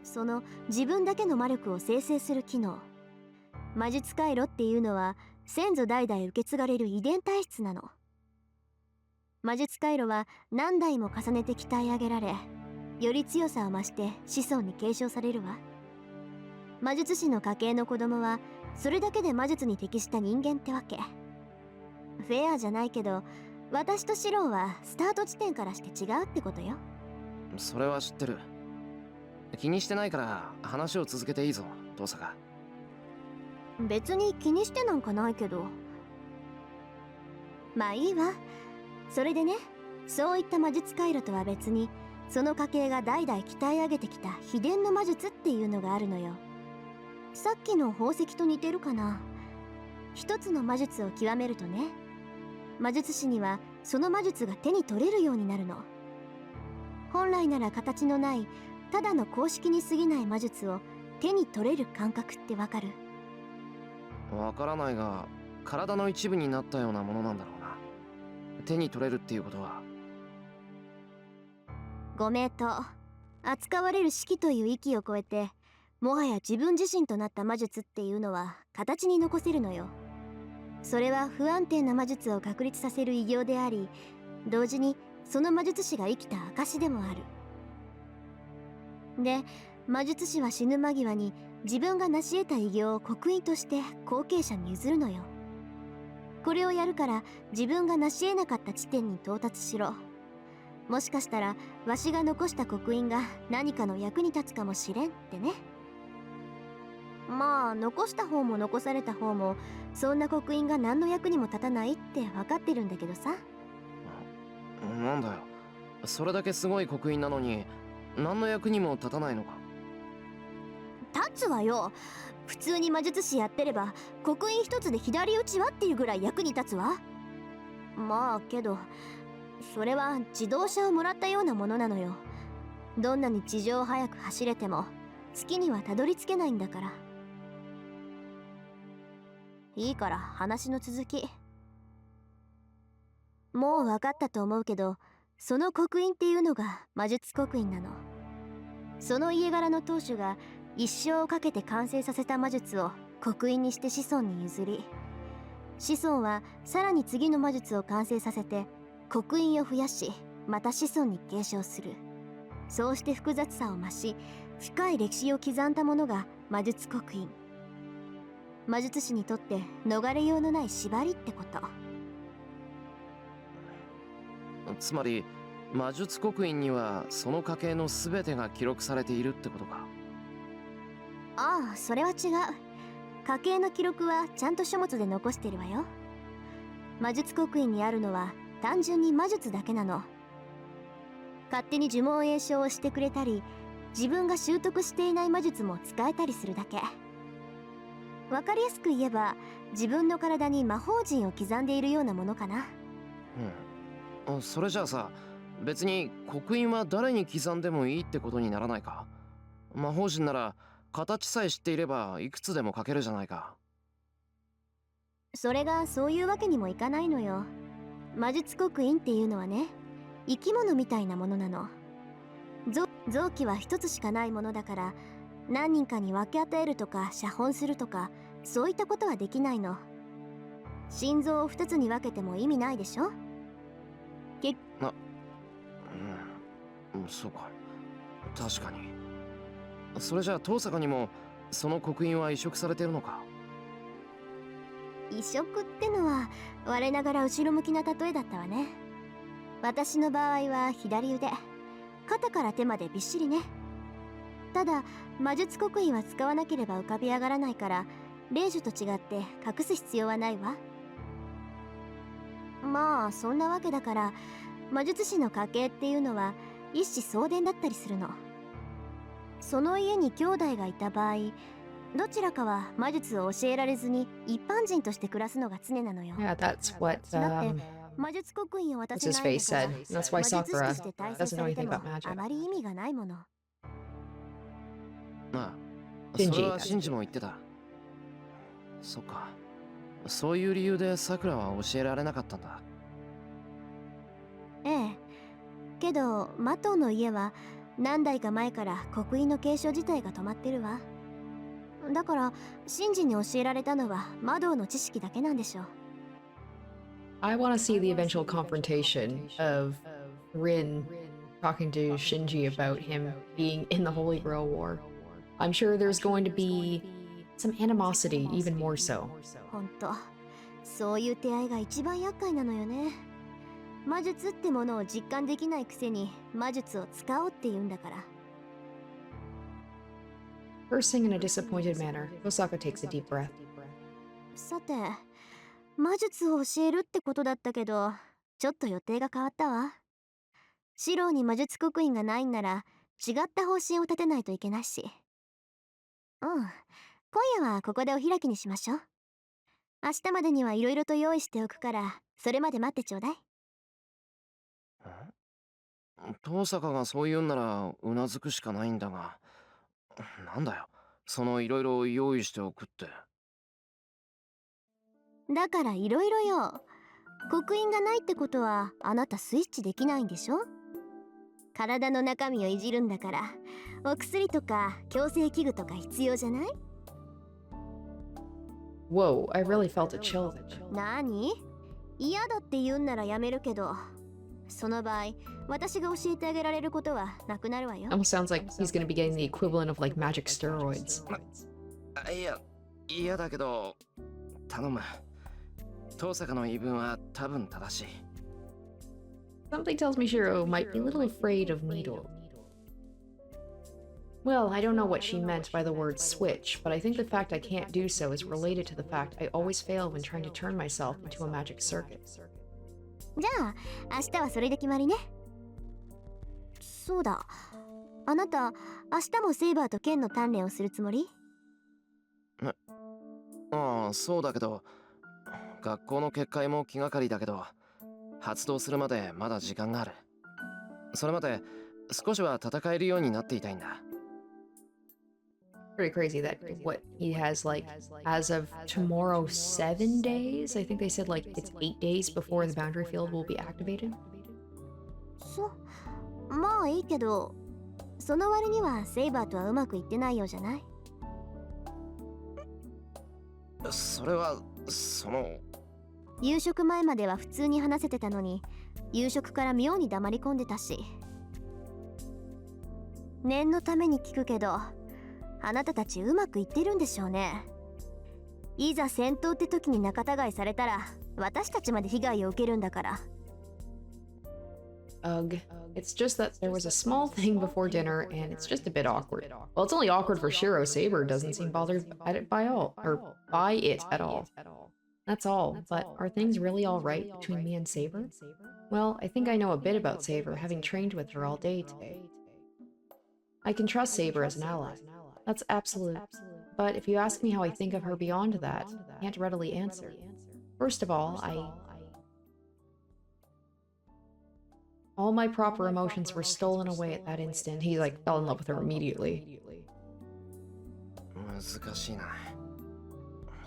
その自分だけの魔力を生成する機能、魔術回路っていうのは先祖代々受け継がれる遺伝体質なの。魔術回路は何代も重ねて鍛え上げられ、より強さを増して子孫に継承されるわ。魔術師の家系の子供はそれだけで魔術に適した人間ってわけ。フェアじゃないけど、私とシローはスタート地点からして違うってことよ。それは知ってる。気にしてないから話を続けていいぞ、トサカ。別に気にしてなんかないけど。まあいいわ。それでね、そういった魔術回路とは別に、その家系が代々鍛え上げてきた秘伝の魔術っていうのがあるのよ。さっきの宝石と似てるかな。一つの魔術を極めるとね、魔術師にはその魔術が手に取れるようになるの。本来なら形のないただの公式に過ぎない魔術を手に取れる感覚ってわかる？わからないが、体の一部になったようなものなんだろうな。手に取れるっていうことは。ご名答。扱われる式という域を超えて、もはや自分自身となった魔術っていうのは形に残せるのよ。それは不安定な魔術を確立させる偉業であり、同時にその魔術師が生きた証でもある。で、魔術師は死ぬ間際に自分が成し得た偉業を刻印として後継者に譲るのよ。これをやるから自分が成し得なかった地点に到達しろ。もしかしたらわしが残した刻印が何かの役に立つかもしれんってね。まあ残した方も残された方もそんな刻印が何の役にも立たないって分かってるんだけどさ。なんだよ、それだけすごい刻印なのに何の役にも立たないのか。立つわよ。普通に魔術師やってれば刻印一つで左打ちはっていうぐらい役に立つわ。まあけどそれは自動車をもらったようなものなのよ。どんなに地上を速く走れても月にはたどり着けないんだから。いいから話の続き。もう分かったと思うけど、その刻印っていうのが魔術刻印なの。その家柄の当主が一生をかけて完成させた魔術を刻印にして子孫に譲り、子孫はさらに次の魔術を完成させて刻印を増やし、また子孫に継承する。そうして複雑さを増し、深い歴史を刻んだものが魔術刻印。魔術師にとって逃れようのない縛りってこと。つまり魔術刻印にはその家系の全てが記録されているってことか。ああ、それは違う。家系の記録はちゃんと書物で残してるわよ。魔術刻印にあるのは単純に魔術だけなの。勝手に呪文詠唱をしてくれたり、自分が習得していない魔術も使えたりするだけ。わかりやすく言えば自分の体に魔法陣を刻んでいるようなものかな。それじゃあさ、別に刻印は誰に刻んでもいいってことにならないか。魔法陣なら形さえ知っていればいくつでも書けるじゃないか。それがそういうわけにもいかないのよ。魔術刻印っていうのはね、生き物みたいなものなの。臓器は一つしかないものだから、何人かに分け与えるとか写本するとか、そういったことはできないの。心臓を二つに分けても意味ないでしょ。そうか、確かに。それじゃあ遠坂にもその刻印は移植されてるのか。移植ってのは我ながら後ろ向きな例えだったわね。私の場合は左腕、肩から手までびっしりね。ただ魔術刻印は使わなければ浮かび上がらないから、霊樹と違って隠す必要はないわ。まあそんなわけだから、魔術師の家系っていうのは一子相伝だったりするの。その家に兄弟がいた場合、どちらかは魔術を教えられずに一般人として暮らすのが常なのよ。 Yeah, that's what だって魔術刻印を渡 what's せ his ない face の said. から、 And that's why 魔術師 Sakura として大切 doesn't さ know れて anything も about magic. あまり意味がないもの。ああ、シンジそれはシンジも言ってた。そっか、そういう理由でさくらは教えられなかったんだ。ええ。けどマトウの家は何代か前から刻印の継承自体が止まってるわ。だからシンジに教えられたのは魔導の知識だけなんでしょう。 I want to see the eventual confrontation of Rin talking to Shinji about him being in the Holy Grail War. I'm sure there's going to be some animosity, even more so. ほんと、そういう手合いが一番厄介なのよね。魔術ってものを実感できないくせに魔術を使おうって言うんだから。 Cursing in a disappointed manner, Osaka takes a deep breath. さて、魔術を教えるってことだったけど、ちょっと予定が変わったわ。シロウに魔術刻印がないんなら違った方針を立てないといけないし。今夜はここでお開きにしましょう。明日までにはいろいろと用意しておくから、それまで待ってちょうだい。遠坂がそう言うんならうなずくしかないんだが、なんだよそのいろいろ用意しておくって。だからいろいろよ。刻印がないってことはあなたスイッチできないんでしょ。体の中身をいじるんだから、お薬とか矯正器具とか必要じゃない？ Whoa, I really felt a chill. なに？嫌だって言うんならやめるけど、その場合私が教えてあげられることはなくなるわよ。 Almost sounds like he's going to be getting the equivalent of like magic steroids. いや、嫌だけど頼む。遠坂の言い分は多分正しい。 Something tells me Shirou might be a little afraid of Needle. Well, I don't know what she meant by the word switch, but I think the fact I can't do so is related to the fact I always fail when trying to turn myself into a magic circuit. じゃあ明日はそれで決まりね。そうだ、あなた明日もセイバーと剣の鍛錬をするつもり？ああ、そうだけど、学校の結界も気がかりだけど、発動するまでまだ時間がある。それまで少しは戦えるようになっていたいんだ。Pretty crazy that what he has like as of tomorrow 7 days. I think they said like it's 8 days before the boundary field will be activated. まあいいけど、その割にはセイバーとはうまくいってないようじゃない？それは夕食前までは普通に話せてたのに、夕食から妙に黙り込んでたし。念のために聞くけど、あなたたちうまくいってるんでしょうね。いざ戦闘って時に仲違いされたら、私たちまで被害を受けるんだから。Ugh. It's just that there was a small thing before dinner, and it's just a bit awkward. Well, it's only awkward for Shirou. Saber doesn't seem bothered by it at all. That's all, but are things really alright between me and Saber? Well, I think I know a bit about Saber, having trained with her all day today. I can trust Saber as an ally. That's absolute. But if you ask me how I think of her beyond that, I can't readily answer. First of all, all my proper emotions were stolen away at that instant. He like fell in love with her immediately. 難しいな。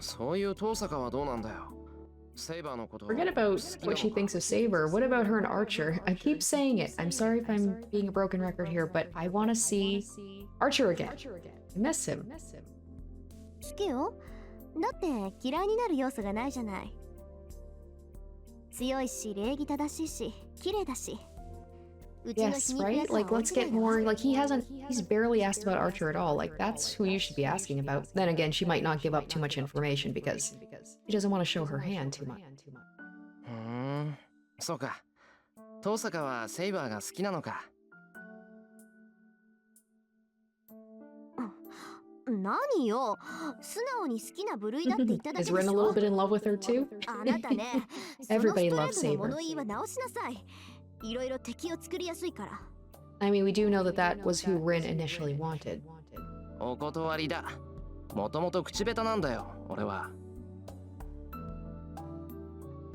そういう遠坂はどうなんだよ。セイバーのこと。Forget about what she thinks of Saber. What about her and Archer? I keep saying it. I'm sorry if I'm being a broken record here, but I want to see Archer again. I miss him. 好きよ。だって嫌いになる要素がないじゃない。強いし、礼儀正しいし、綺麗だし。Yes, right? Like, let's get more. Like, he's barely asked about Archer at all. Like, that's who you should be asking about. Then again, she might not give up too much information because she doesn't want to show her hand too much. そうか。遠坂はセイバーが好きなのか。何よ、素直に好きな部類だって言っただけでしょ。Is Rin a little bit in love with her too? あなたね、Everybody loves そのストレートな Saber. 物言いは直しなさい。いろいろ敵を作りやすいから。I mean, we do know that that was who Rin initially wanted. お断りだ。もともと口下手なんだよ、俺は。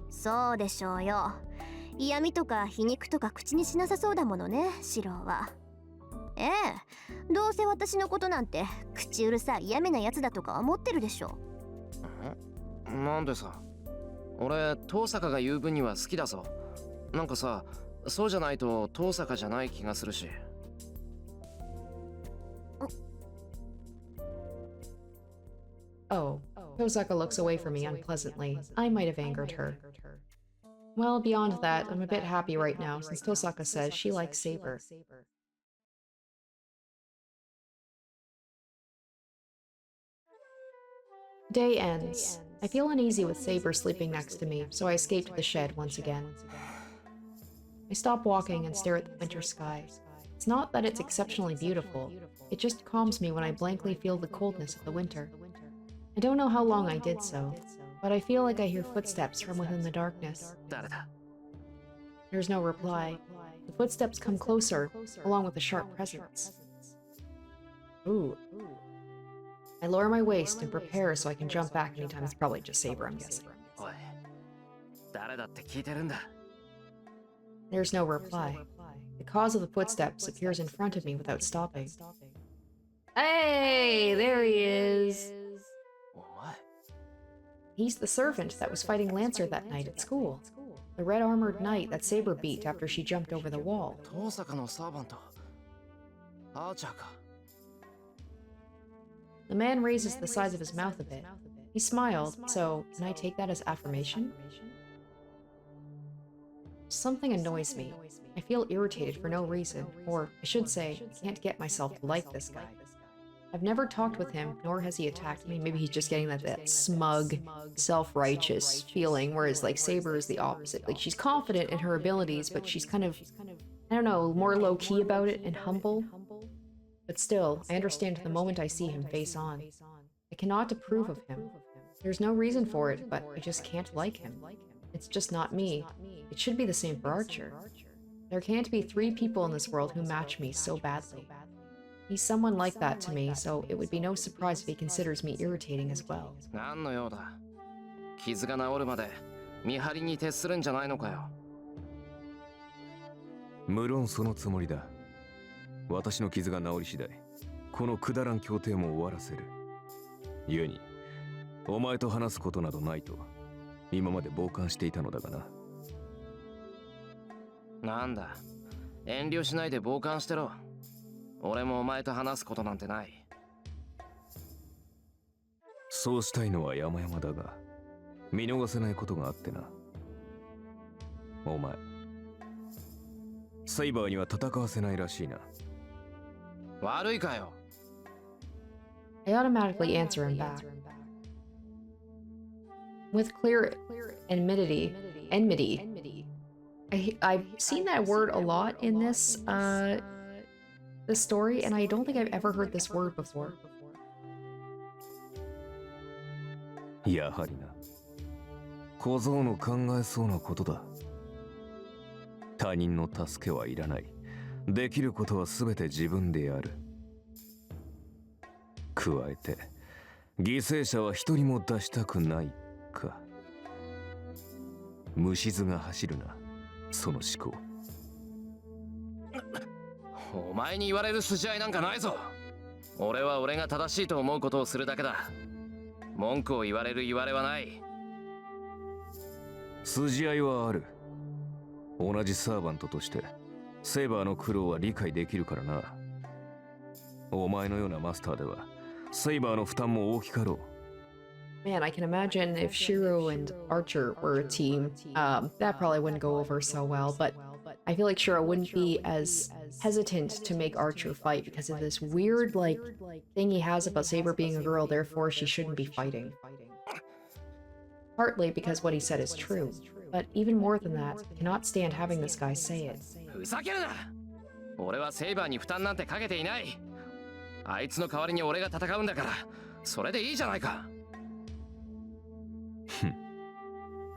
そうでしょうよ。嫌味とか皮肉とか口にしなさそうだものね、シローは。ええ、どうせ私のことなんて口うるさい嫌味なやつだとか思ってるでしょ。なんでさ。俺、遠坂が言う分には好きだぞ。なんかさ、そうじゃないと遠坂じゃない気がするし。Oh, Tosaka looks away from me unpleasantly. I might have angered her. Well, beyond that, I'm a bit happy right now since Tosaka says she likes Saber. Day ends. I feel uneasy with Saber sleeping next to me, so I escape to the shed once again. I stop walking and stare at the winter sky. It's not that it's exceptionally beautiful, it just calms me when I blankly feel the coldness of the winter. I don't know how long I did so, but I feel like I hear footsteps from within the darkness. There's no reply. The footsteps come closer, along with a sharp presence. Ooh. I lower my waist and prepare so I can jump back anytime. It's probably just Saber, I'm guessing. There's no reply. The cause of the footsteps appears in front of me without stopping. Hey, there he is! What? He's the servant that was fighting Lancer that night at school. The red-armored knight that Saber beat after she jumped over the wall. 遠坂のサーバント。アーチャーか。The man raises the sides of his mouth a bit. He smiled, so can I take that as affirmation? Something annoys me. I feel irritated for no reason, or I should say, I can't get myself to like this guy. I've never talked with him, nor has he attacked me. Maybe he's just getting that smug, self-righteous feeling, whereas like Saber is the opposite. Like she's confident in her abilities, but she's kind of, I don't know, more low-key about it and humble. But still, I understand the moment I see him face on. I cannot approve of him. There's no reason for it, but I just can't like him. It's just not me. It should be the same for Archer. There can't be 3 people in this world who match me so badly. He's someone like that to me, so it would be no surprise if he considers me irritating as well. 何の用だ。傷が治るまで見張りに徹するんじゃないのかよ。無論そのつもりだ。私の傷が治り次第、このくだらん協定も終わらせる。故に、お前と話すことなどないと、今まで傍観していたのだがな。なんだ、遠慮しないで傍観してろ。俺もお前と話すことなんてない。そうしたいのは山々だが、見逃せないことがあってな。お前、セイバーには戦わせないらしいな。悪いかよ。I automatically answer him back. With clear enmity. I've seen that word a lot in this story, and I don't think I've ever heard this word before. やはりな。小僧の考えそうなことだ。他人の助けはいらない。できることは全て自分でやる。加えて、犠牲者は一人も出したくないか。虫唾が走るな、その思考。お前に言われる筋合いなんかないぞ。俺は俺が正しいと思うことをするだけだ。文句を言われる言われはない。筋合いはある。同じサーバントとしてセイバーの苦労は理解できるからな。お前のようなマスターではセイバーの負担も大きかろう。Man, I can imagine if Shirou and Archer were a team, that probably wouldn't go over so well, but I feel like Shirou wouldn't be as hesitant to make Archer fight because of this weird, like, thing he has about Saber being a girl, therefore she shouldn't be fighting. Partly because what he said is true, but even more than that, I cannot stand having this guy say it. ふざけるな。俺はセイバーに負担なんてかけていない。あいつの代わりに俺が戦うんだから、それでいいじゃないか。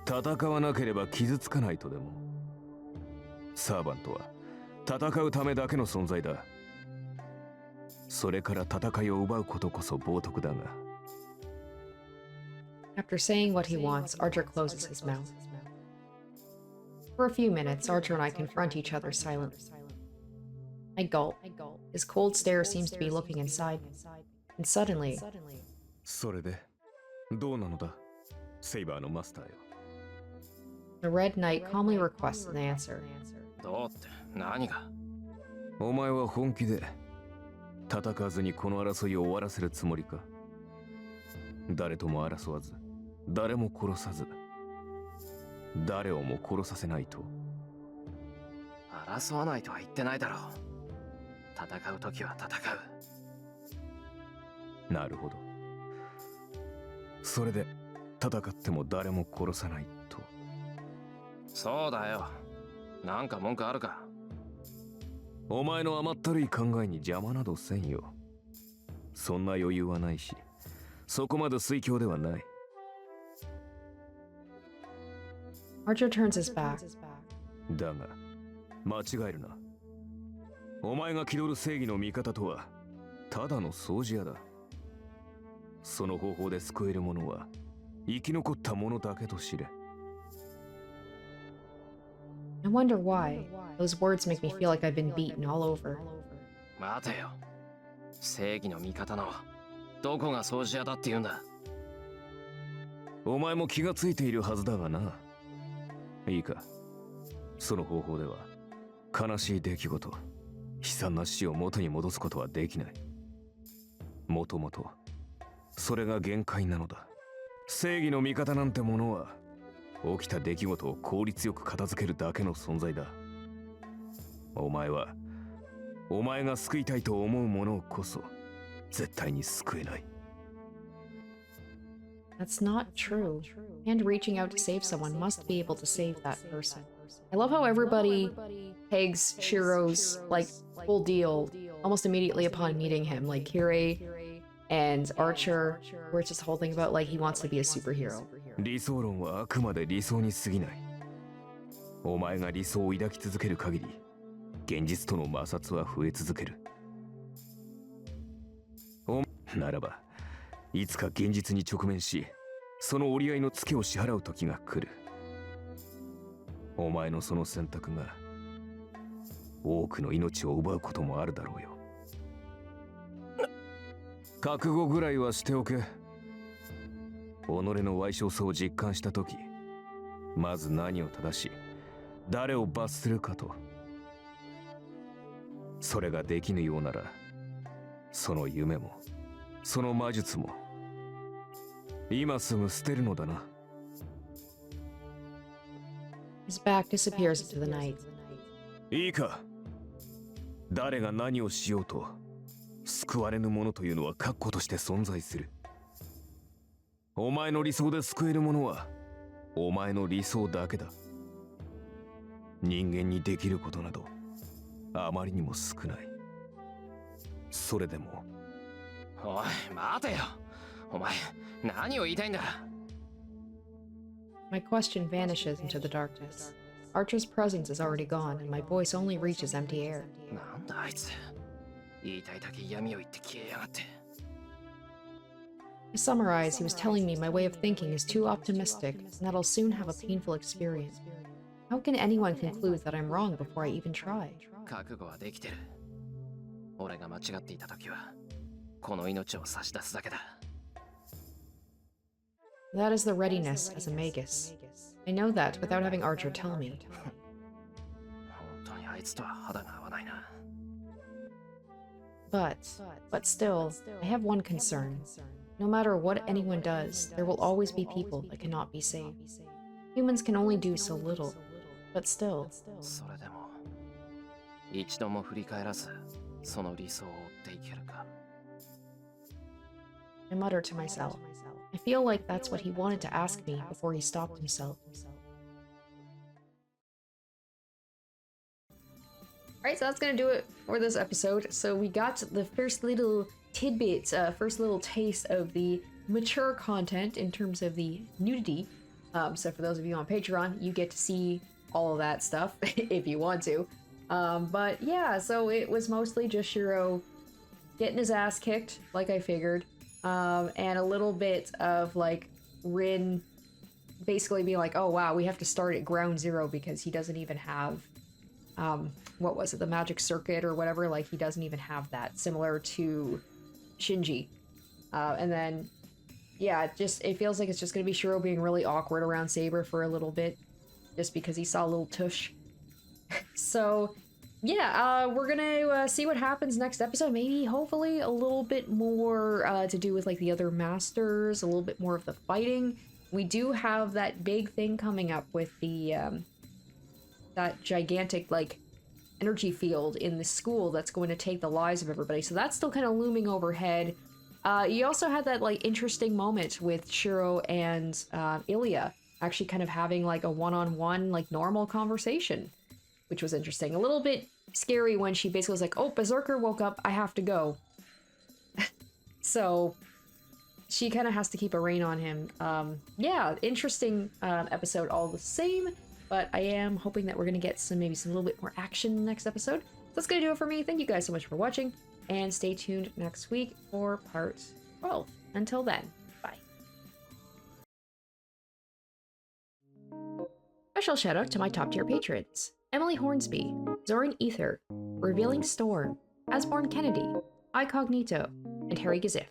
戦わなければ傷つかないとでも。サーバントは戦うためだけの存在だ。それから戦いを奪うことこそ冒涜だが。After saying what he wants, Archer closes his mouth. For a few minutes, Archer and I confront each other silently. I gulp. His cold stare seems to be looking inside me. And suddenly, それでどうなのだ、セイバーのマスターよ。the Red Knight calmly requests an answer. どうって何が。お前は本気で戦わずにこの争いを終わらせるつもりか。誰とも争わず、誰も殺さず、誰をも殺させないと。争わないとは言ってないだろう。戦うときは戦う。なるほど。それで戦っても誰も殺さないと。そうだよ。なんか文句あるか。お前の甘ったるい考えに邪魔などせんよ。そんな余裕はないし、そこまで推強ではない。Archer turns his back. だが、間違えるな。お前が気取る正義の味方とは、ただの掃除屋だ。その方法で救える者は、生き残った者だけと知れ。I wonder why. Those words make me feel like I've been beaten all over. 待てよ。正義の味方のどこが掃除屋だって言うんだ。お前も気がついているはずだがな。いいか。その方法では悲しい出来事、悲惨な死を元に戻すことはできない。もともとそれが限界なのだ。正義の味方なんてものは起きた出来事を効率よく片付けるだけの存在だ。お前はお前が救いたいと思うものこそ絶対に救えない。That's not true. And reaching out to save someone must be able to save that person. I love how everybody pegs Shirou's like full deal almost immediately upon meeting him. Like Kirei and Archer were just the whole thing about like he wants to be a superhero. 理想論はあくまで理想に過ぎない。お前が理想を抱き続ける限り、現実との摩擦は増え続ける。ならば、いつか現実に直面し、その折り合いのツケを支払う時が来る。お前のその選択が、多くの命を奪うこともあるだろうよ。覚悟ぐらいはしておけ。己の歪小さを実感した時、まず何を正し、誰を罰するかと。それができぬようなら、その夢も、その魔術も、今すぐ捨てるのだな。His back disappears into the night. いいか。誰が何をしようと、救われぬものというのは確固として存在する。お前の理想で救えるものは、お前の理想だけだ。人間にできることなど、あまりにも少ない。それでも。おい、待てよ。お前、何を言いたいんだ。My question vanishes into the darkness. Archer's presence is already gone, and my voice only reaches empty air. なんだあいつ。言いたいだけ嫌味を言って消えやがって。To summarize, he was telling me my way of thinking is too optimistic, and that I'll soon have a painful experience. How can anyone conclude that I'm wrong before I even try? 覚悟はできてる。俺が間違っていた時は、この命を差し出すだけだ。That is the readiness as a magus. I know that without having Archer tell me. 本当にあいつとは肌が合わないな。But still, I have one concern. No matter what anyone does, there will always be people that cannot be saved. Humans can only do so little, but still. それでも、一度も振り返らず、その理想を追っていけるか。I mutter to myself. I feel like that's what he wanted to ask me before he stopped himself. Alright, so that's gonna do it for this episode. So we got the first little tidbits, first little taste of the mature content in terms of the nudity. So for those of you on Patreon, you get to see all of that stuff if you want to. But yeah, so it was mostly just Shirou getting his ass kicked, like I figured. And a little bit of like Rin basically being like, oh wow, we have to start at ground zero because he doesn't even have, what was it, the magic circuit or whatever, like he doesn't even have that, similar to Shinji. And then, yeah, it feels like it's just gonna be Shirou being really awkward around Saber for a little bit, just because he saw a little tush. So, yeah, we're gonna see what happens next episode. Maybe, hopefully, a little bit more to do with like the other masters, a little bit more of the fighting. We do have that big thing coming up with the that gigantic like energy field in the school that's going to take the lives of everybody. So that's still kind of looming overhead. You also had that like interesting moment with Shirou and Ilya actually kind of having like a one-on-one like normal conversation, which was interesting. A little bit scary when she basically was like, oh, Berserker woke up, I have to go. So she kind of has to keep a rein on him. Yeah, interesting episode all the same, but I am hoping that we're going to get maybe some little bit more action next episode. So that's going to do it for me. Thank you guys so much for watching, and stay tuned next week for part 12. Until then, bye. Special shout out to my top tier patrons: Emily Hornsby, Zoran Ether, Revealing Storm, Asborn Kennedy, Icognito, and Harry Gazif.